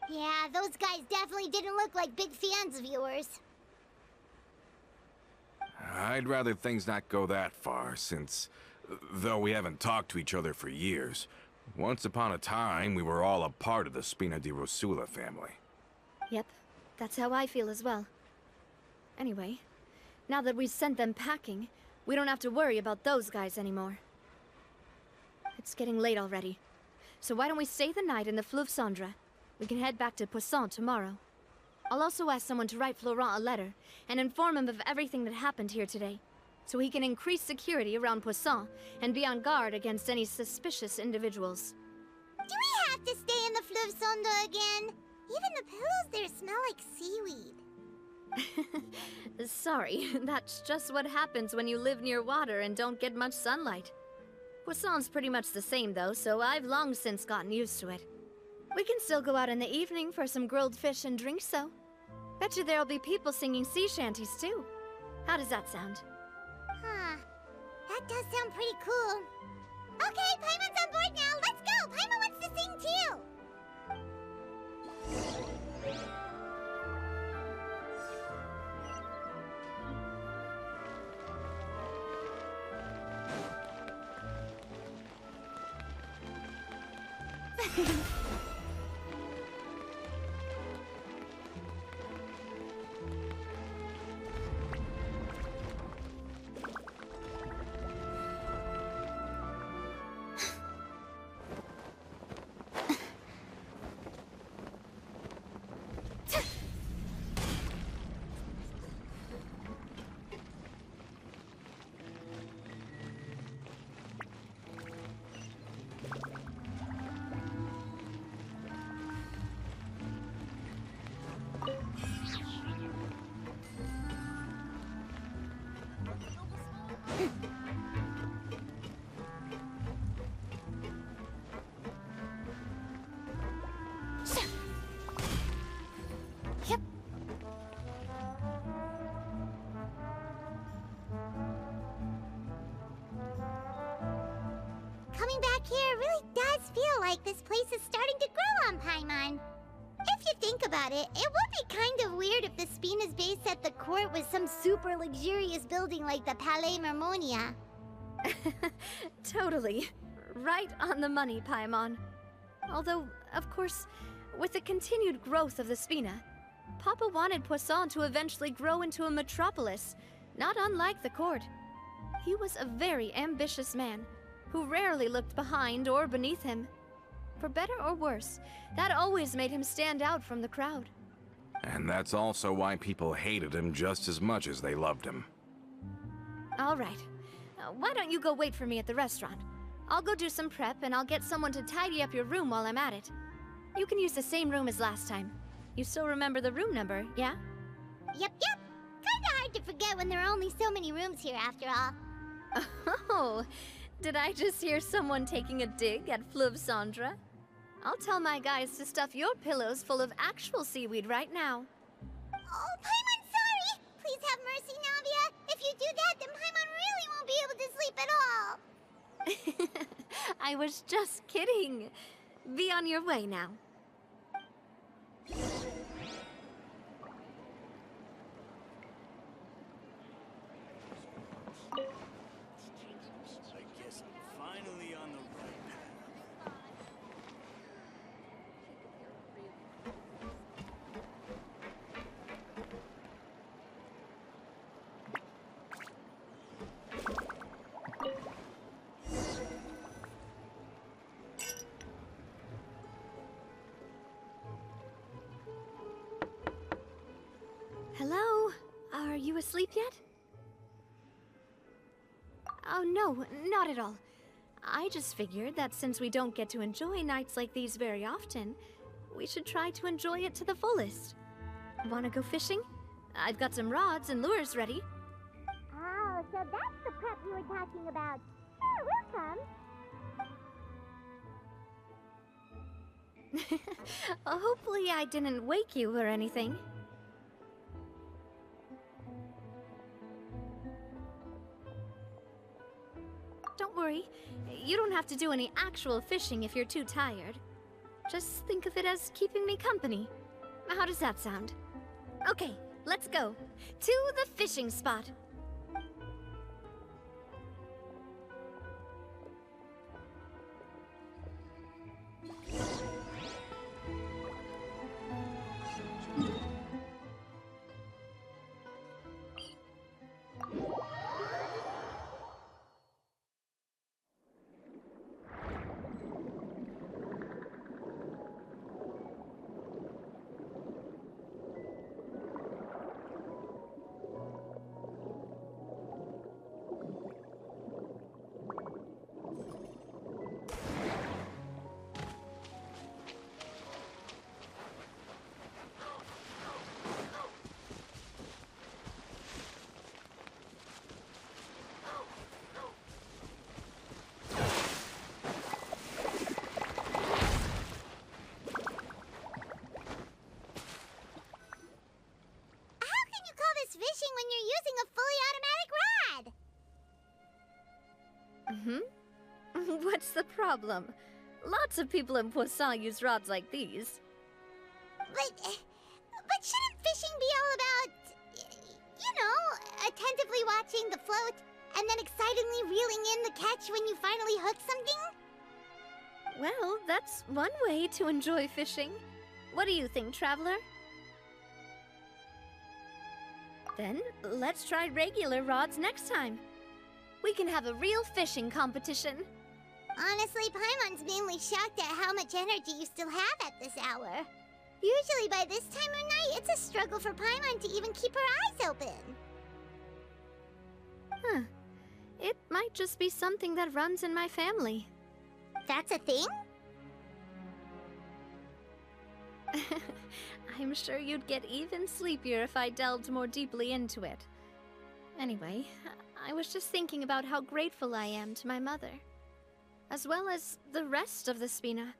Yeah, those guys definitely didn't look like big fans of yours. I'd rather things not go that far, since, though we haven't talked to each other for years, once upon a time we were all a part of the Spina di Rosula family. Yep, that's how I feel as well. Anyway, now that we've sent them packing, we don't have to worry about those guys anymore. It's getting late already, so why don't we stay the night in the Fleuve Cendre? We can head back to Poisson tomorrow. I'll also ask someone to write Florent a letter and inform him of everything that happened here today, so he can increase security around Poisson and be on guard against any suspicious individuals. Do we have to stay in the Fleuve Cendre again? Even the pillows there smell like seaweed. Sorry, that's just what happens when you live near water and don't get much sunlight. Poisson's pretty much the same though, so I've long since gotten used to it. We can still go out in the evening for some grilled fish and drinks, though. Bet you there'll be people singing sea shanties, too. How does that sound? Huh. That does sound pretty cool. Okay, Paimon's on board now. Let's go. Paimon wants to sing too. coming back here really does feel like this place is starting to grow on Paimon. If you think about it, it would be kind of weird if the Spina's base at the court was some super luxurious building like the Palais Mermonia. Totally. Right on the money, Paimon. Although, of course, with the continued growth of the Spina, Papa wanted Poisson to eventually grow into a metropolis, not unlike the court. He was a very ambitious man, who rarely looked behind or beneath him. For better or worse, that always made him stand out from the crowd. And that's also why people hated him just as much as they loved him. All right. Why don't you go wait for me at the restaurant? I'll go do some prep, and I'll get someone to tidy up your room while I'm at it. You can use the same room as last time. You still remember the room number, yeah? Yep. Kinda hard to forget when there are only so many rooms here after all. Oh, did I just hear someone taking a dig at Fleuve Cendre? I'll tell my guys to stuff your pillows full of actual seaweed right now. Oh, Paimon, sorry! Please have mercy, Navia. If you do that, then Paimon really won't be able to sleep at all. I was just kidding. Be on your way now. I guess I'm finally on the right path. Hello? Are you asleep yet? Oh, no, not at all. I just figured that since we don't get to enjoy nights like these very often, we should try to enjoy it to the fullest. Wanna go fishing? I've got some rods and lures ready. Oh, so that's the prep you were talking about. Sure, we'll come. Hopefully I didn't wake you or anything. Don't worry, you don't have to do any actual fishing if you're too tired. Just think of it as keeping me company. How does that sound? Okay, let's go. To the fishing spot. Fishing when you're using a fully automatic rod. What's the problem? Lots of people in Poisson use rods like these. But shouldn't fishing be all about, you know, attentively watching the float and then excitedly reeling in the catch when you finally hook something? Well, that's one way to enjoy fishing. What do you think, Traveler? Then, let's try regular rods next time. We can have a real fishing competition. Honestly, Paimon's mainly shocked at how much energy you still have at this hour. Usually by this time of night, it's a struggle for Paimon to even keep her eyes open. Huh. It might just be something that runs in my family. That's a thing? I'm sure you'd get even sleepier if I delved more deeply into it. Anyway, I was just thinking about how grateful I am to my mother, as well as the rest of the Spina.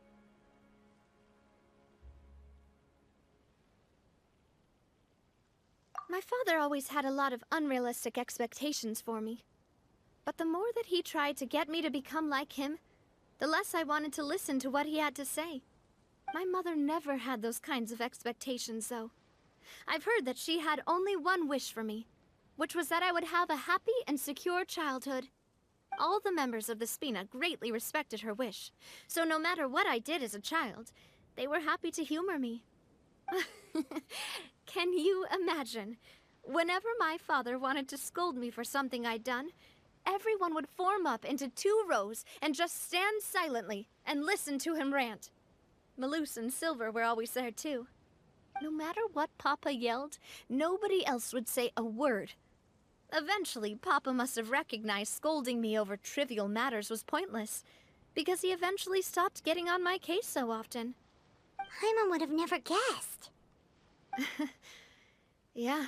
My father always had a lot of unrealistic expectations for me. But the more that he tried to get me to become like him, the less I wanted to listen to what he had to say. My mother never had those kinds of expectations, though. I've heard that she had only one wish for me, which was that I would have a happy and secure childhood. All the members of the Spina greatly respected her wish, so no matter what I did as a child, they were happy to humor me. Can you imagine? Whenever my father wanted to scold me for something I'd done, everyone would form up into 2 rows and just stand silently and listen to him rant. Malus and Silver were always there too. No matter what Papa yelled, nobody else would say a word. Eventually, Papa must have recognized scolding me over trivial matters was pointless, because he eventually stopped getting on my case so often. Paimon would have never guessed. Yeah.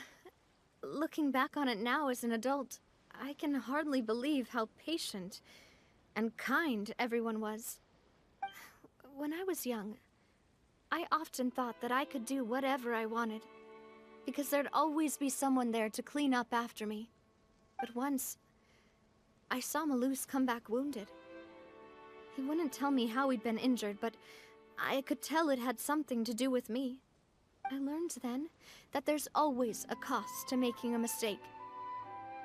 Looking back on it now as an adult, I can hardly believe how patient and kind everyone was. When I was young, I often thought that I could do whatever I wanted, because there'd always be someone there to clean up after me. But once, I saw Malus come back wounded. He wouldn't tell me how he'd been injured, but I could tell it had something to do with me. I learned then that there's always a cost to making a mistake.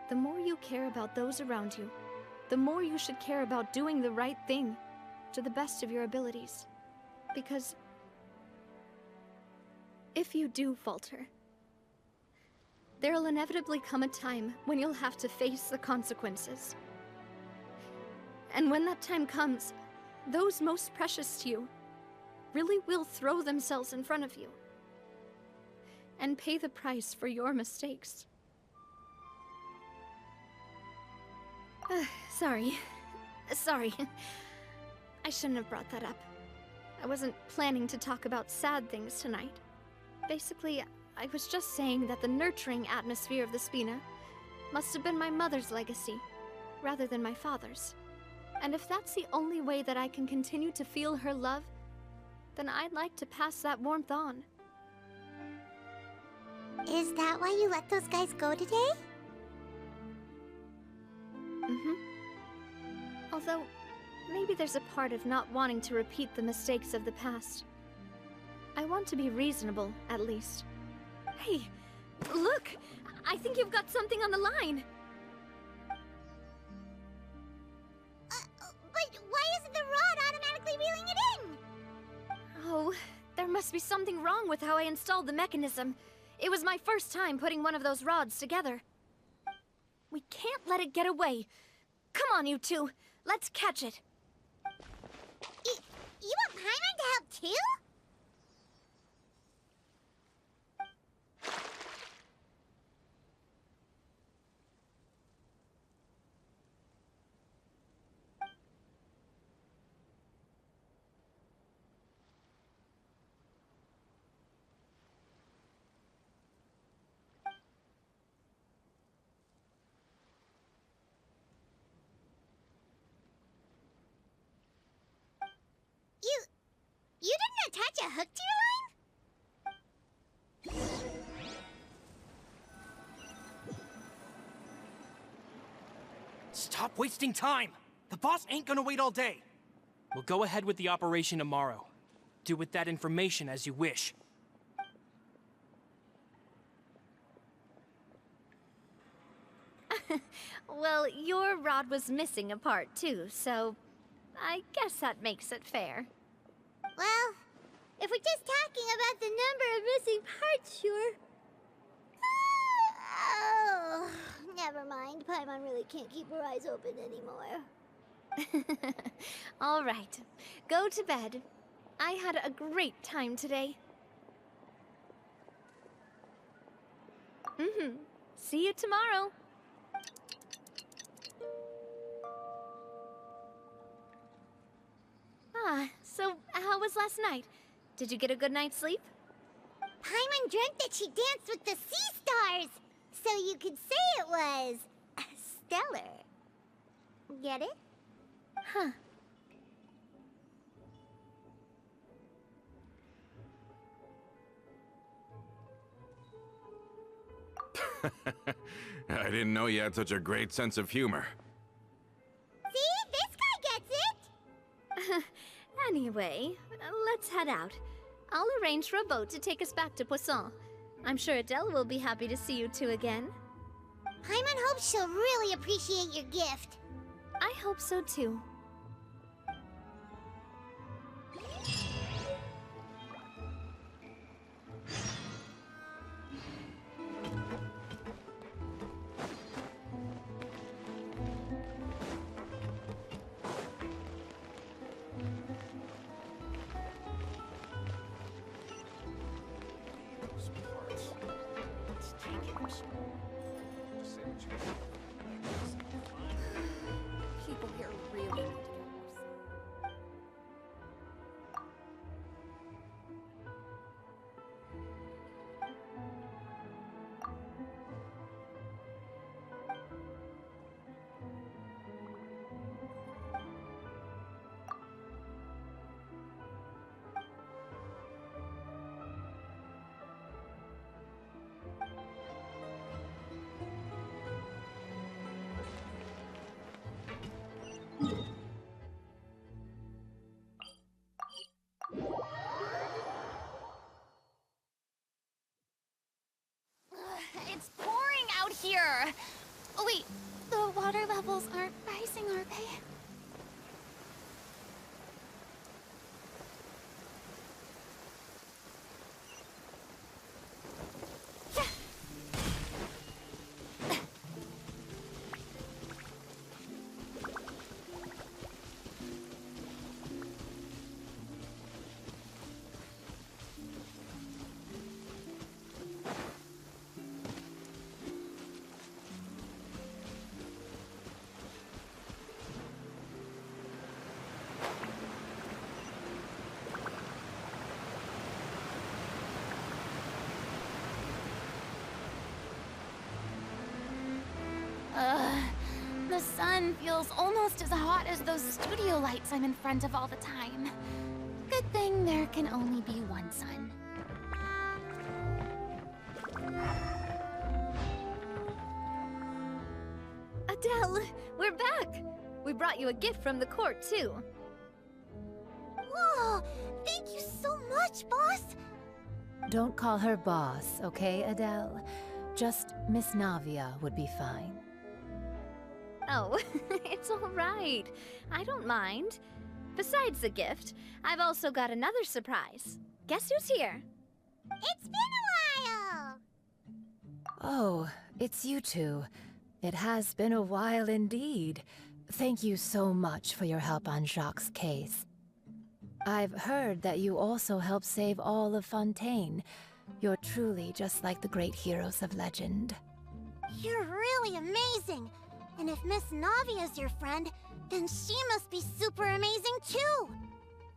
The more you care about those around you, the more you should care about doing the right thing to the best of your abilities. Because if you do falter, there'll inevitably come a time when you'll have to face the consequences. And when that time comes, those most precious to you really will throw themselves in front of you and pay the price for your mistakes. Sorry. I shouldn't have brought that up. I wasn't planning to talk about sad things tonight. Basically, I was just saying that the nurturing atmosphere of the Spina must have been my mother's legacy, rather than my father's. And if that's the only way that I can continue to feel her love, then I'd like to pass that warmth on. Is that why you let those guys go today? Mm-hmm. Although, maybe there's a part of not wanting to repeat the mistakes of the past. I want to be reasonable, at least. Hey, look! I think you've got something on the line! But why isn't the rod automatically reeling it in? Oh, there must be something wrong with how I installed the mechanism. It was my first time putting one of those rods together. We can't let it get away. Come on, you two. Let's catch it. You want Paimon to help too? You didn't attach a hook to your line? Stop wasting time! The boss ain't gonna wait all day. We'll go ahead with the operation tomorrow. Do with that information as you wish. Well, your rod was missing a part too, so I guess that makes it fair. Well, if we're just talking about the number of missing parts, sure. Oh, never mind. Paimon really can't keep her eyes open anymore. All right, go to bed. I had a great time today. See you tomorrow. So how was last night? Did you get a good night's sleep? Paimon dreamt that she danced with the sea stars, so you could say it was stellar. Get it? Huh. I didn't know you had such a great sense of humor. See? This guy gets it! Anyway, let's head out. I'll arrange for a boat to take us back to Poisson. I'm sure Adele will be happy to see you two again. Paimon hopes she'll really appreciate your gift. I hope so too. People here really need to get more sleep. It's pouring out here! Oh, wait, the water levels aren't rising, are they? The sun feels almost as hot as those studio lights I'm in front of all the time. Good thing there can only be one sun. Adele, we're back! We brought you a gift from the court, too. Whoa! Thank you so much, boss! Don't call her boss, okay, Adele? Just Miss Navia would be fine. Oh, it's all right. I don't mind. Besides the gift, I've also got another surprise. Guess who's here? It's been a while! Oh, it's you two. It has been a while indeed. Thank you so much for your help on Jacques' case. I've heard that you also helped save all of Fontaine. You're truly just like the great heroes of legend. You're really amazing! And if Miss Navia's your friend, then she must be super amazing too!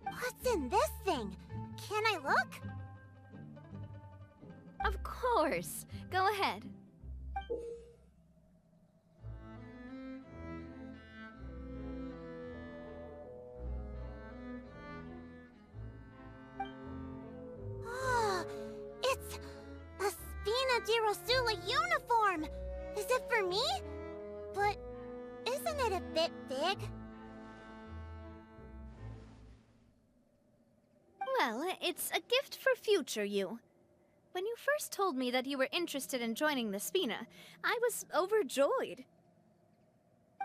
What's in this thing? Can I look? Of course. Go ahead. Oh, it's a Spina di Rosula uniform! Is it for me? But isn't it a bit big? Well, it's a gift for future you. When you first told me that you were interested in joining the Spina, I was overjoyed.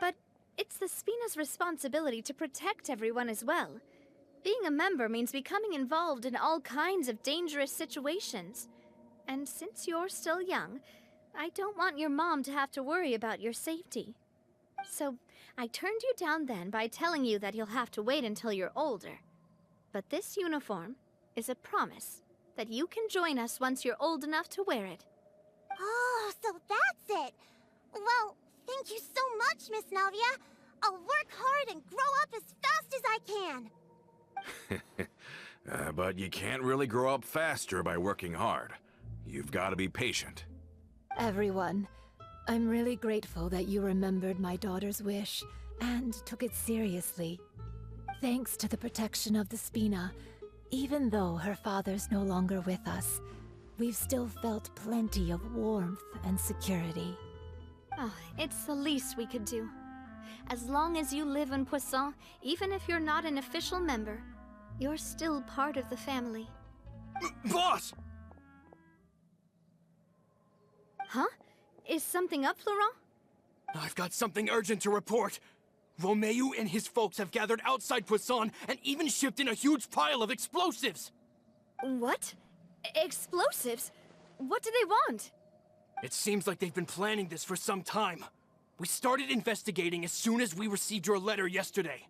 But it's the Spina's responsibility to protect everyone as well. Being a member means becoming involved in all kinds of dangerous situations. And since you're still young, I don't want your mom to have to worry about your safety. So, I turned you down then by telling you that you'll have to wait until you're older. But this uniform is a promise that you can join us once you're old enough to wear it. Oh, so that's it! Well, thank you so much, Miss Navia! I'll work hard and grow up as fast as I can! But you can't really grow up faster by working hard. You've got to be patient. Everyone, I'm really grateful that you remembered my daughter's wish and took it seriously. Thanks to the protection of the Spina, even though her father's no longer with us, we've still felt plenty of warmth and security. Oh, it's the least we could do. As long as you live in Poisson, even if you're not an official member, You're still part of the family. Boss! Huh? Is something up, Florent? I've got something urgent to report. Romeu and his folks have gathered outside Poisson and even shipped in a huge pile of explosives! What? Explosives? What do they want? It seems like they've been planning this for some time. We started investigating as soon as we received your letter yesterday.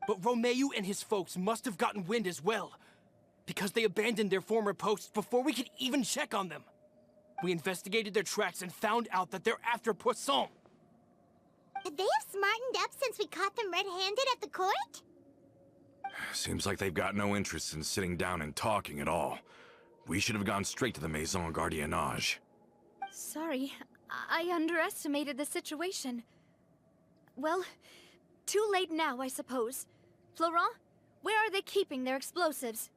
But Romeu and his folks must have gotten wind as well, because they abandoned their former posts before we could even check on them. We investigated their tracks and found out that they're after Poisson. Could they have smartened up since we caught them red-handed at the court? Seems like they've got no interest in sitting down and talking at all. We should have gone straight to the Maison Gardiennage. Sorry, I underestimated the situation. Well, too late now, I suppose. Florent, where are they keeping their explosives?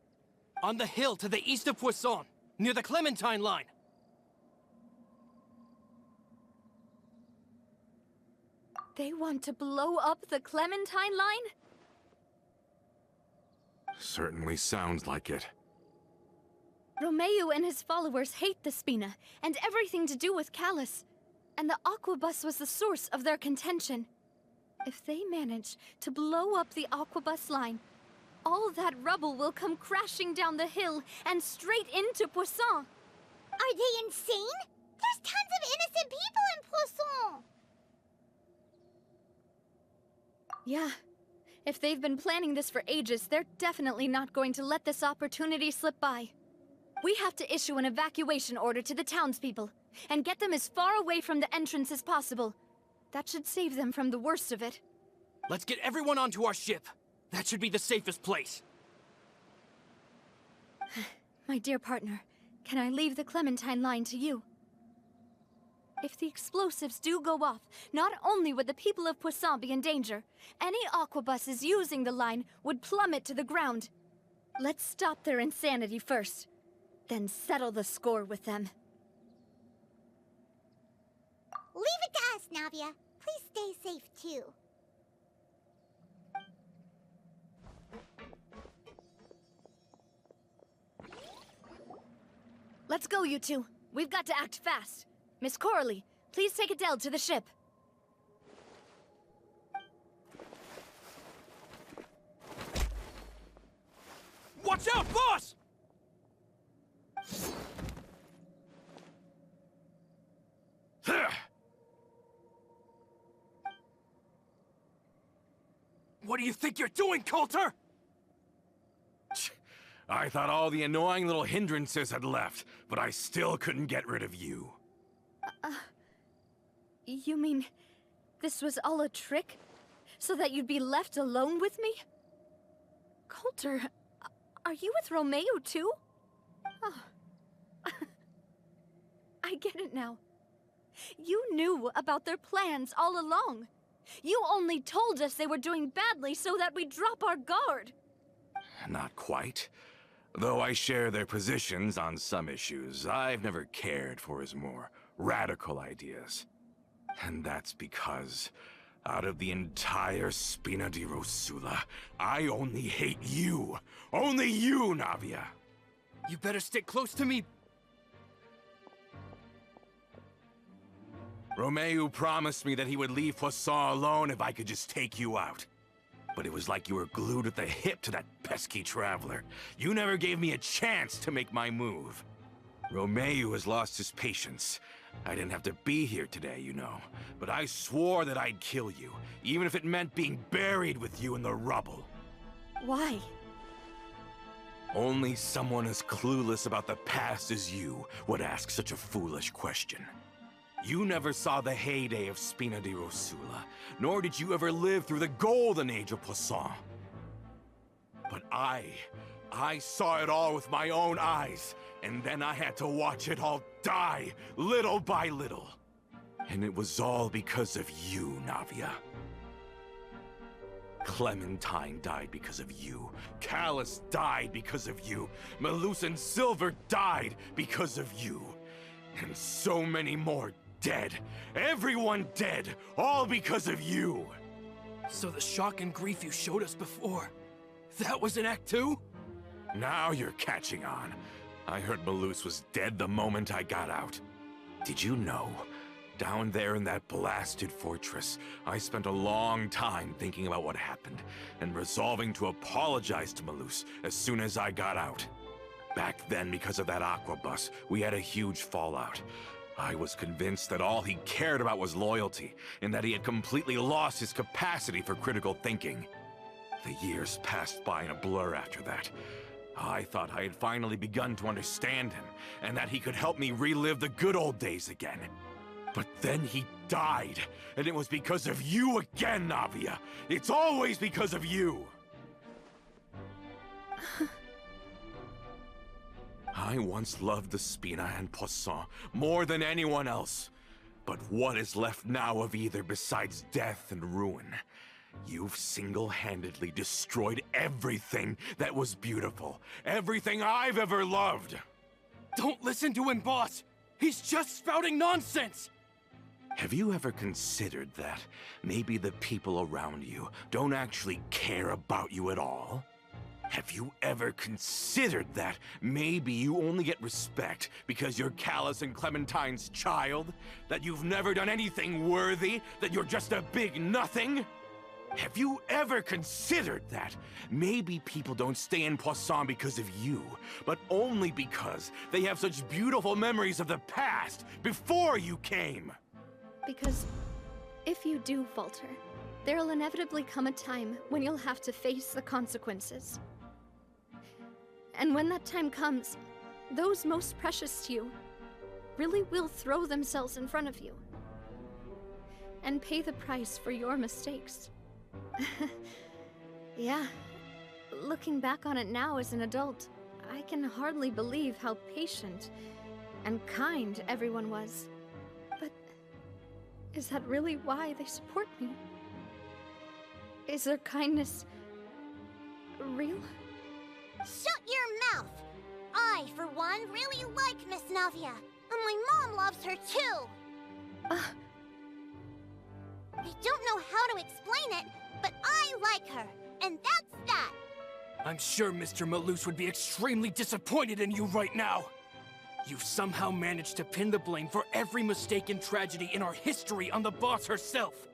On the hill to the east of Poisson, near the Clementine line. They want to blow up the Clementine line? Certainly sounds like it. Romeu and his followers hate the Spina, and everything to do with Callus. And the Aquabus was the source of their contention. If they manage to blow up the Aquabus line, all that rubble will come crashing down the hill and straight into Poisson. Are they insane? There's tons of innocent people in Poisson! Yeah. If they've been planning this for ages, they're definitely not going to let this opportunity slip by. We have to issue an evacuation order to the townspeople, and get them as far away from the entrance as possible. That should save them from the worst of it. Let's get everyone onto our ship. That should be the safest place. My dear partner, can I leave the Clementine line to you? If the explosives do go off, not only would the people of Poisson be in danger, any aquabuses using the line would plummet to the ground. Let's stop their insanity first, then settle the score with them. Leave it to us, Navia. Please stay safe, too. Let's go, you two. We've got to act fast. Miss Coralie, please take Adele to the ship. Watch out, boss! What do you think you're doing, Coulter? I thought all the annoying little hindrances had left, but I still couldn't get rid of you. You mean this was all a trick? So that you'd be left alone with me? Coulter, are you with Romeu too? Oh. I get it now. You knew about their plans all along. You only told us they were doing badly so that we'd drop our guard. Not quite. Though I share their positions on some issues, I've never cared for his more radical ideas. And that's because, out of the entire Spina di Rosula, I only hate you. Only you, Navia. You better stick close to me. Romeu promised me that he would leave Poisson alone if I could just take you out. But it was like you were glued at the hip to that pesky traveler. You never gave me a chance to make my move. Romeu has lost his patience. I didn't have to be here today, you know. But I swore that I'd kill you, even if it meant being buried with you in the rubble. Why? Only someone as clueless about the past as you would ask such a foolish question. You never saw the heyday of Spina di Rosula, nor did you ever live through the golden age of Poisson. But I saw it all with my own eyes, and then I had to watch it all die, little by little. And it was all because of you, Navia. Clementine died because of you. Callus died because of you. Melusan Silver died because of you. And so many more dead. Everyone dead, all because of you. So the shock and grief you showed us before, that was in Act 2? Now you're catching on. I heard Malus was dead the moment I got out. Did you know? Down there in that blasted fortress, I spent a long time thinking about what happened, and resolving to apologize to Malus as soon as I got out. Back then, because of that aqua bus, we had a huge fallout. I was convinced that all he cared about was loyalty, and that he had completely lost his capacity for critical thinking. The years passed by in a blur after that. I thought I had finally begun to understand him, and that he could help me relive the good old days again. But then he died, and it was because of you again, Navia! It's always because of you! I once loved the Spina and Poisson more than anyone else. But what is left now of either besides death and ruin? You've single-handedly destroyed everything that was beautiful. Everything I've ever loved! Don't listen to him, boss! He's just spouting nonsense! Have you ever considered that maybe the people around you don't actually care about you at all? Have you ever considered that maybe you only get respect because you're Callus and Clementine's child? That you've never done anything worthy? That you're just a big nothing? Have you ever considered that maybe people don't stay in Poisson because of you, but only because they have such beautiful memories of the past before you came? Because if you do falter, there'll inevitably come a time when you'll have to face the consequences. And when that time comes, those most precious to you really will throw themselves in front of you and pay the price for your mistakes. Yeah, looking back on it now as an adult, I can hardly believe how patient and kind everyone was. But is that really why they support me? Is their kindness real? Shut your mouth! I, for one, really like Miss Navia. And my mom loves her too! I don't know how to explain it, but I like her. And that's that! I'm sure Mr. Malus would be extremely disappointed in you right now. You've somehow managed to pin the blame for every mistake and tragedy in our history on the boss herself.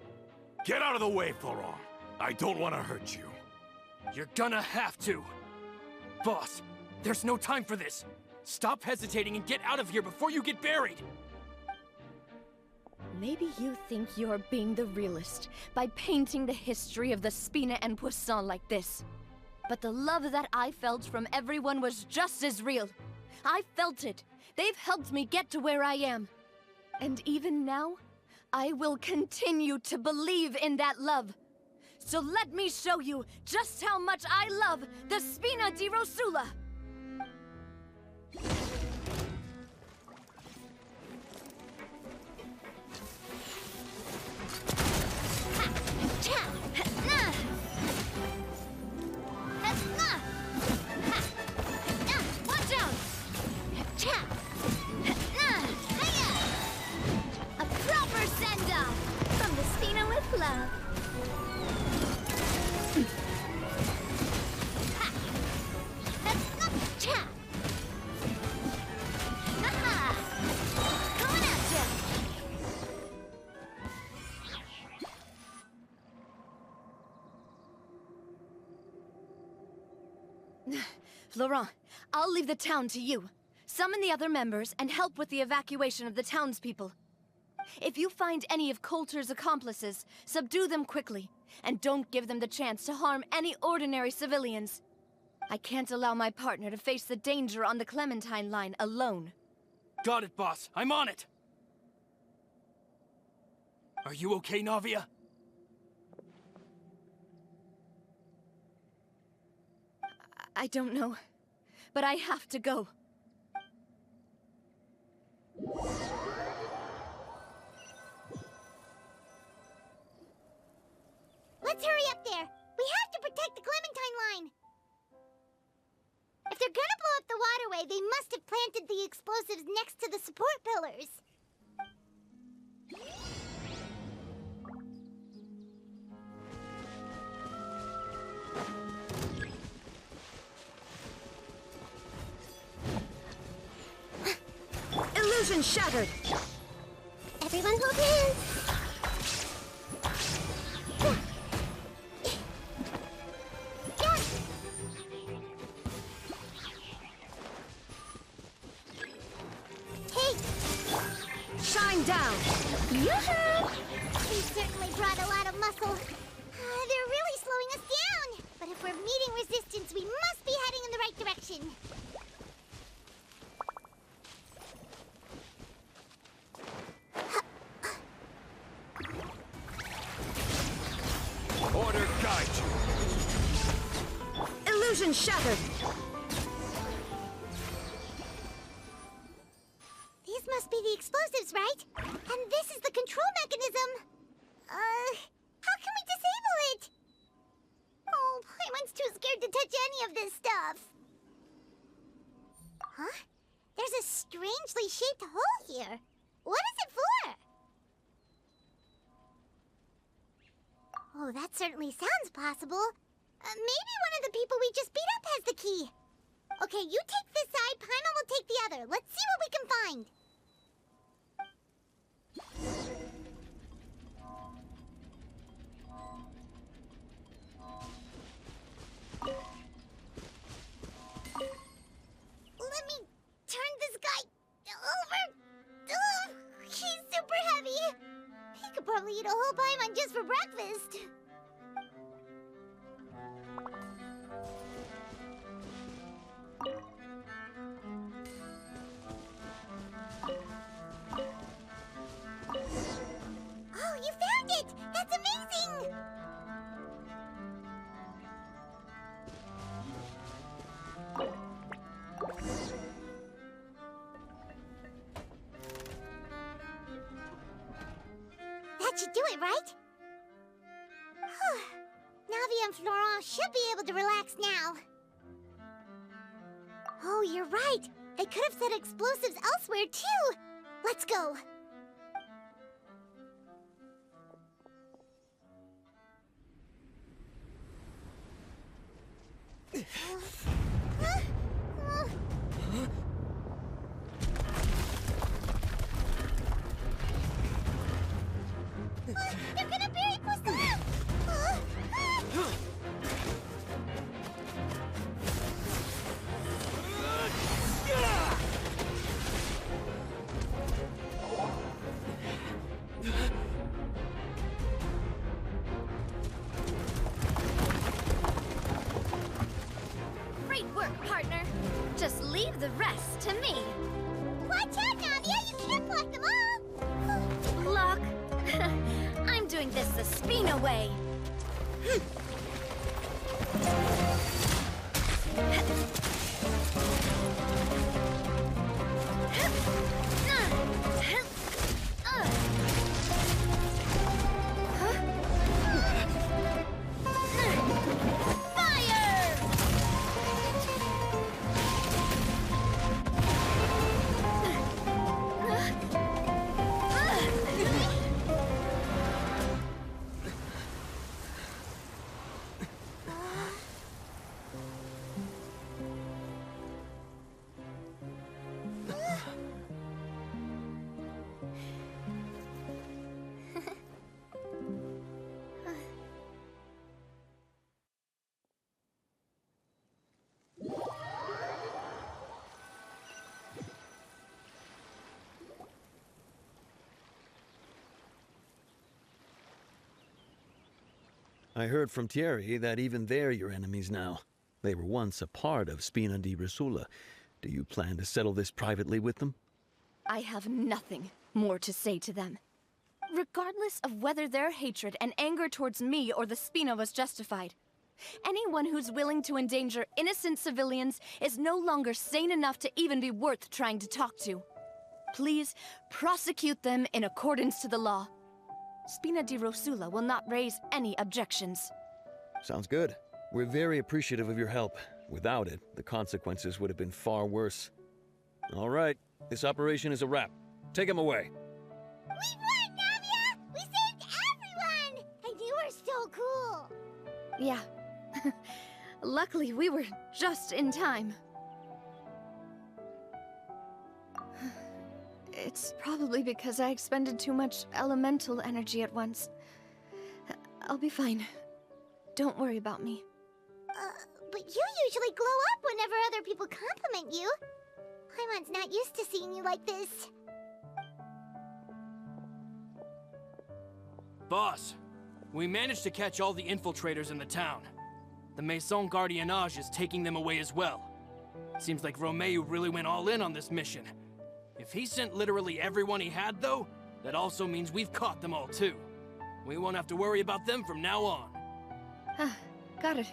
Get out of the way, Florent. I don't want to hurt you. You're gonna have to. Boss, there's no time for this. Stop hesitating and get out of here before you get buried. Maybe you think you're being the realist by painting the history of the Spina and Poisson like this. But the love that I felt from everyone was just as real. I felt it. They've helped me get to where I am. And even now, I will continue to believe in that love. So let me show you just how much I love the Spina di Rosula! Watch out! A proper send-off from the Spina with love. Florent, I'll leave the town to you. Summon the other members and help with the evacuation of the townspeople. If you find any of Coulter's accomplices, subdue them quickly, and don't give them the chance to harm any ordinary civilians. I can't allow my partner to face the danger on the Clementine line alone. Got it, boss. I'm on it. Are you okay, Navia? I don't know, but I have to go. Let's hurry up there. We have to protect the Clementine line. If they're gonna blow up the waterway, they must have planted the explosives next to the support pillars. Illusion shattered! Everyone hold hands. Hey! Shine down! Yoo-hoo! We certainly brought a lot of muscle. They're really slowing us down. But if we're meeting resistance, we must be heading in the right direction. Order guide you. Illusion shattered! These must be the explosives, right? And this is the control mechanism. How can we disable it? Oh, Paimon's too scared to touch any of this stuff. Huh? There's a strangely shaped hole here. What is it for? Oh, that certainly sounds possible. Maybe one of the people we just beat up has the key. Okay, you take this side, Paimon will take the other. Let's see what we can find. Let me turn this guy over. Ugh, he's super heavy. He could probably eat a whole Paimon just for breakfast. Oh, you found it! That's amazing! That should do it, right? Navia and Florent should be able to relax now. Oh, you're right. They could have set explosives elsewhere, too. Let's go. They're gonna bury Poisson! Great work, partner. Just leave the rest to me. Watch out, Navia! You can't block them all! Block. I'm doing this the Spina way. I heard from Thierry that even they're your enemies now. They were once a part of Spina di Rosula. Do you plan to settle this privately with them? I have nothing more to say to them. Regardless of whether their hatred and anger towards me or the Spina was justified, anyone who's willing to endanger innocent civilians is no longer sane enough to even be worth trying to talk to. Please prosecute them in accordance to the law. Spina di Rosula will not raise any objections. Sounds good. We're very appreciative of your help. Without it, the consequences would have been far worse. All right, this operation is a wrap. Take him away. We won, Navia! We saved everyone! And you were so cool! Yeah. Luckily, we were just in time. It's probably because I expended too much elemental energy at once. I'll be fine. Don't worry about me. But you usually glow up whenever other people compliment you. Paimon's not used to seeing you like this. Boss, we managed to catch all the infiltrators in the town. The Maison Gardiennage is taking them away as well. Seems like Romeo really went all in on this mission. If he sent literally everyone he had, though, that also means we've caught them all, too. We won't have to worry about them from now on. Got it.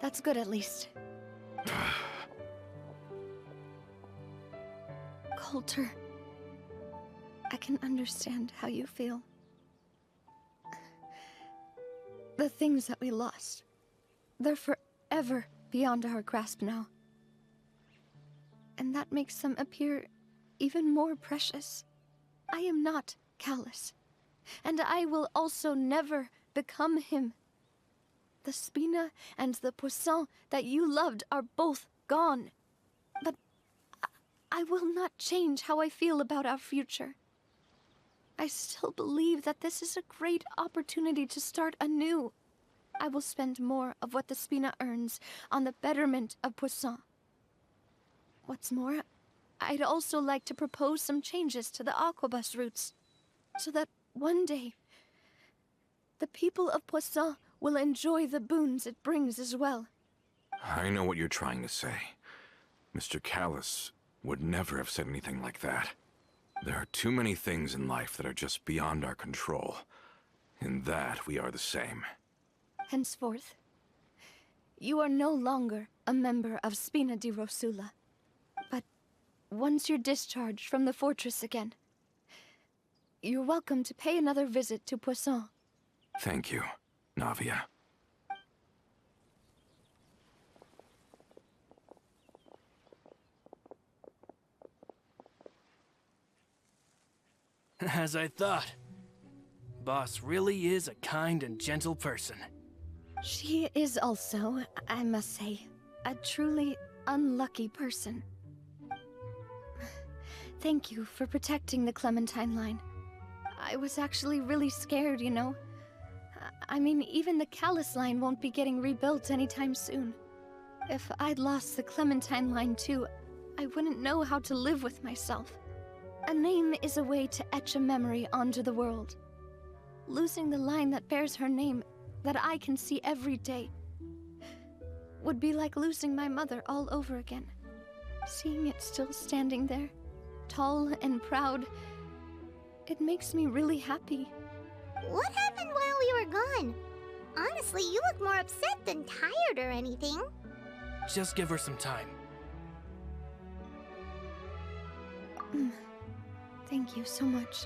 That's good, at least. Coulter, I can understand how you feel. The things that we lost, they're forever beyond our grasp now. And that makes them appear even more precious. I am not Callus, and I will also never become him. The Spina and the Poisson that you loved are both gone. But I will not change how I feel about our future. I still believe that this is a great opportunity to start anew. I will spend more of what the Spina earns on the betterment of Poisson. What's more, I'd also like to propose some changes to the Aquabus routes, so that one day, the people of Poisson will enjoy the boons it brings as well. I know what you're trying to say. Mr. Callus would never have said anything like that. There are too many things in life that are just beyond our control. In that, we are the same. Henceforth, you are no longer a member of Spina di Rosula. But once you're discharged from the fortress again, you're welcome to pay another visit to Poisson. Thank you, Navia. As I thought. Boss really is a kind and gentle person. She is also, I must say, a truly unlucky person. Thank you for protecting the Clementine line. I was actually really scared, you know. I mean, even the Callus line won't be getting rebuilt anytime soon. If I'd lost the Clementine line too, I wouldn't know how to live with myself. A name is a way to etch a memory onto the world. Losing the line that bears her name, that I can see every day, would be like losing my mother all over again. Seeing it still standing there, tall and proud, it makes me really happy. What happened while we were gone? Honestly, you look more upset than tired or anything. Just give her some time. Thank you so much.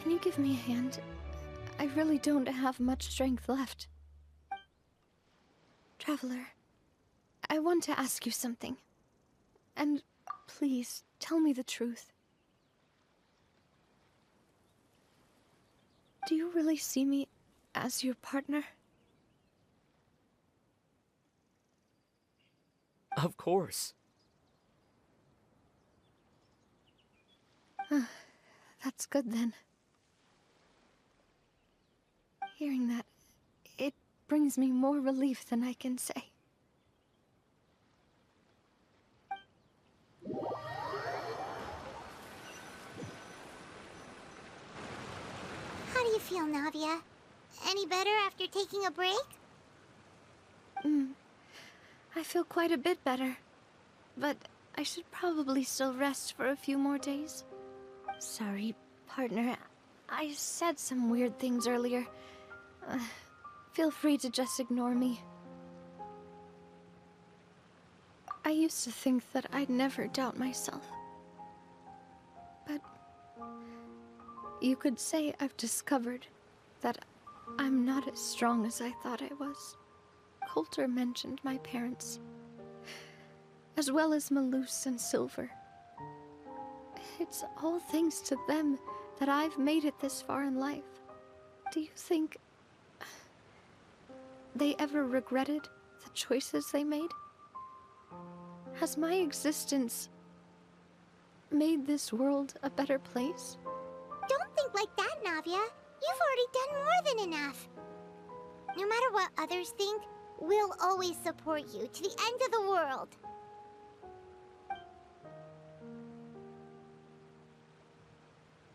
Can you give me a hand? I really don't have much strength left. Traveler, I want to ask you something. And please, tell me the truth. Do you really see me as your partner? Of course. That's good then. Hearing that, it brings me more relief than I can say. How do you feel, Navia? Any better after taking a break? I feel quite a bit better. But I should probably still rest for a few more days. Sorry, partner. I said some weird things earlier. Feel free to just ignore me. I used to think that I'd never doubt myself. But you could say I've discovered that I'm not as strong as I thought I was. Coulter mentioned my parents, as well as Malus and Silver. It's all thanks to them that I've made it this far in life. Do you think they ever regretted the choices they made? Has my existence made this world a better place? Don't think like that, Navia. You've already done more than enough. No matter what others think, we'll always support you to the end of the world.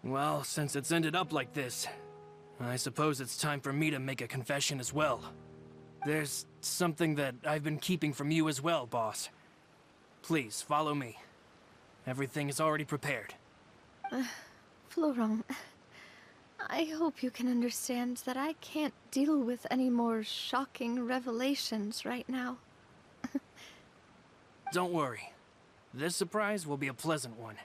Well, since it's ended up like this, I suppose it's time for me to make a confession as well. There's something that I've been keeping from you as well, boss. Please, follow me. Everything is already prepared. Florent, I hope you can understand that I can't deal with any more shocking revelations right now. Don't worry. This surprise will be a pleasant one.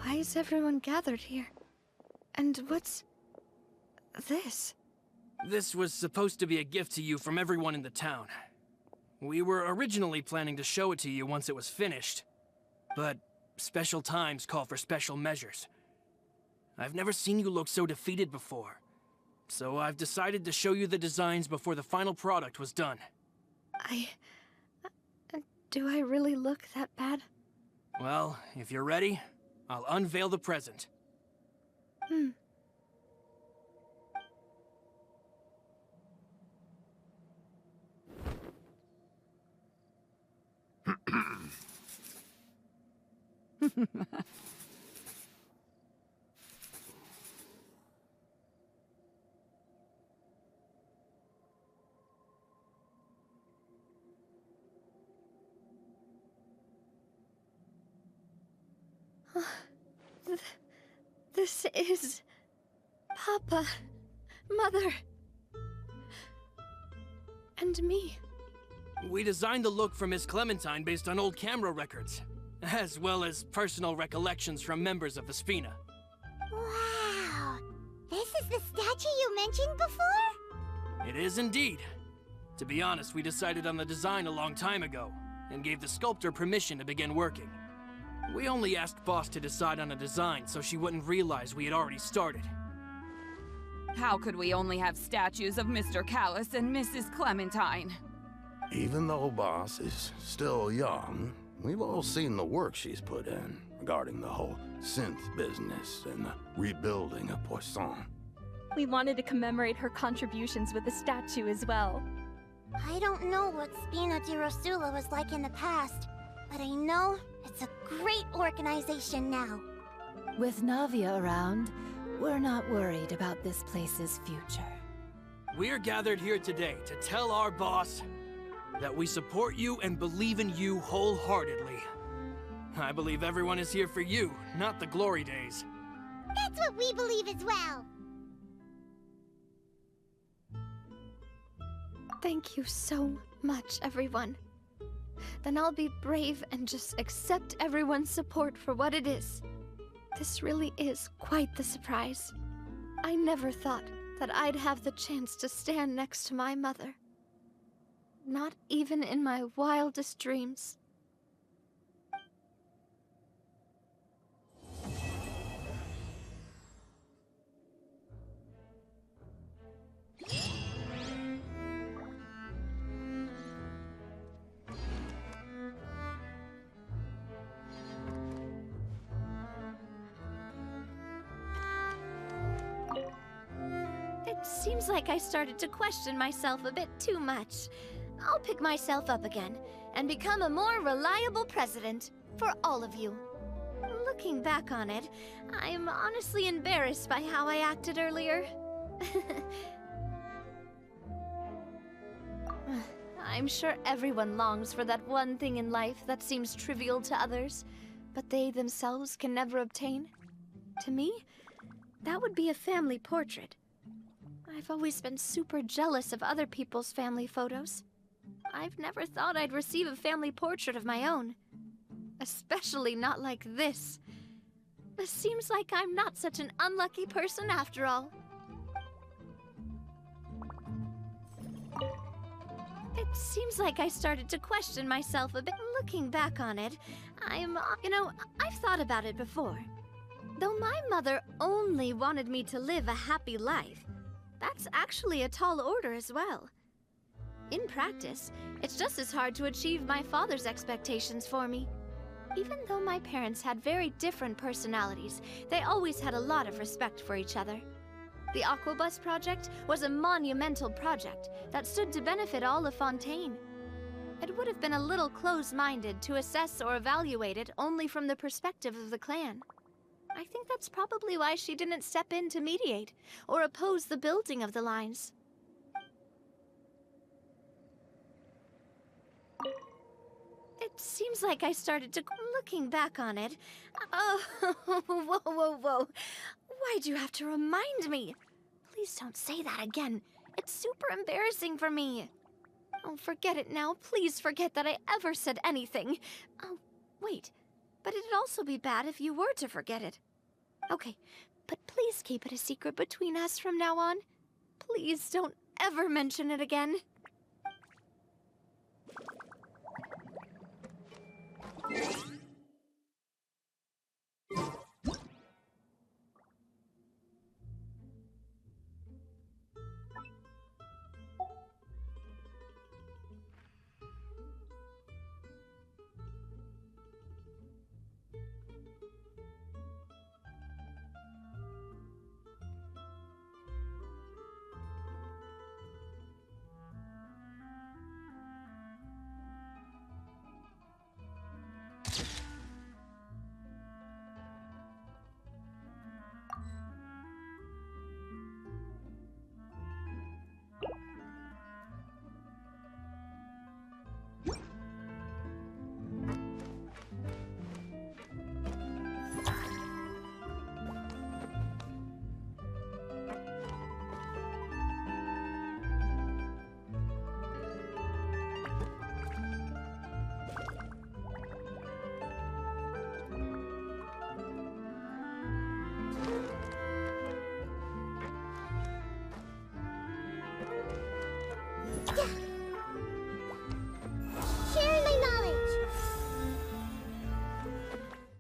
Why is everyone gathered here? And what's this? This was supposed to be a gift to you from everyone in the town. We were originally planning to show it to you once it was finished, but special times call for special measures. I've never seen you look so defeated before, so I've decided to show you the designs before the final product was done. Do I really look that bad? Well, if you're ready, I'll unveil the present. This is... Papa, Mother, and me. We designed the look for Miss Clementine based on old camera records, as well as personal recollections from members of the Spina. Wow! This is the statue you mentioned before? It is indeed. To be honest, we decided on the design a long time ago, and gave the sculptor permission to begin working. We only asked Boss to decide on a design so she wouldn't realize we had already started. How could we only have statues of Mr. Callis and Mrs. Clementine? Even though Boss is still young, we've all seen the work she's put in regarding the whole synth business and the rebuilding of Poisson. We wanted to commemorate her contributions with a statue as well. I don't know what Spina di Rosula was like in the past, but I know it's a great organization now. With Navia around, we're not worried about this place's future. We're gathered here today to tell our boss that we support you and believe in you wholeheartedly. I believe everyone is here for you, not the glory days. That's what we believe as well. Thank you so much, everyone. Then I'll be brave and just accept everyone's support for what it is. This really is quite the surprise. I never thought that I'd have the chance to stand next to my mother. Not even in my wildest dreams. seems like I started to question myself a bit too much. I'll pick myself up again and become a more reliable president for all of you. Looking back on it, I'm honestly embarrassed by how I acted earlier. I'm sure everyone longs for that one thing in life that seems trivial to others, but they themselves can never obtain. To me, that would be a family portrait. I've always been super jealous of other people's family photos. I've never thought I'd receive a family portrait of my own. Especially not like this. It seems like I'm not such an unlucky person after all. It seems like I started to question myself a bit. Looking back on it, I've thought about it before. Though my mother only wanted me to live a happy life, that's actually a tall order as well. In practice, it's just as hard to achieve my father's expectations for me. Even though my parents had very different personalities, they always had a lot of respect for each other. The Aquabus project was a monumental project that stood to benefit all of Fontaine. It would have been a little close-minded to assess or evaluate it only from the perspective of the clan. I think that's probably why she didn't step in to mediate or oppose the building of the lines. It seems like I started to... Looking back on it... Oh, whoa. Why'd you have to remind me? Please don't say that again. It's super embarrassing for me. Oh, forget it now. Please forget that I ever said anything. Oh, wait. But it'd also be bad if you were to forget it. Okay, but please keep it a secret between us from now on. Please don't ever mention it again.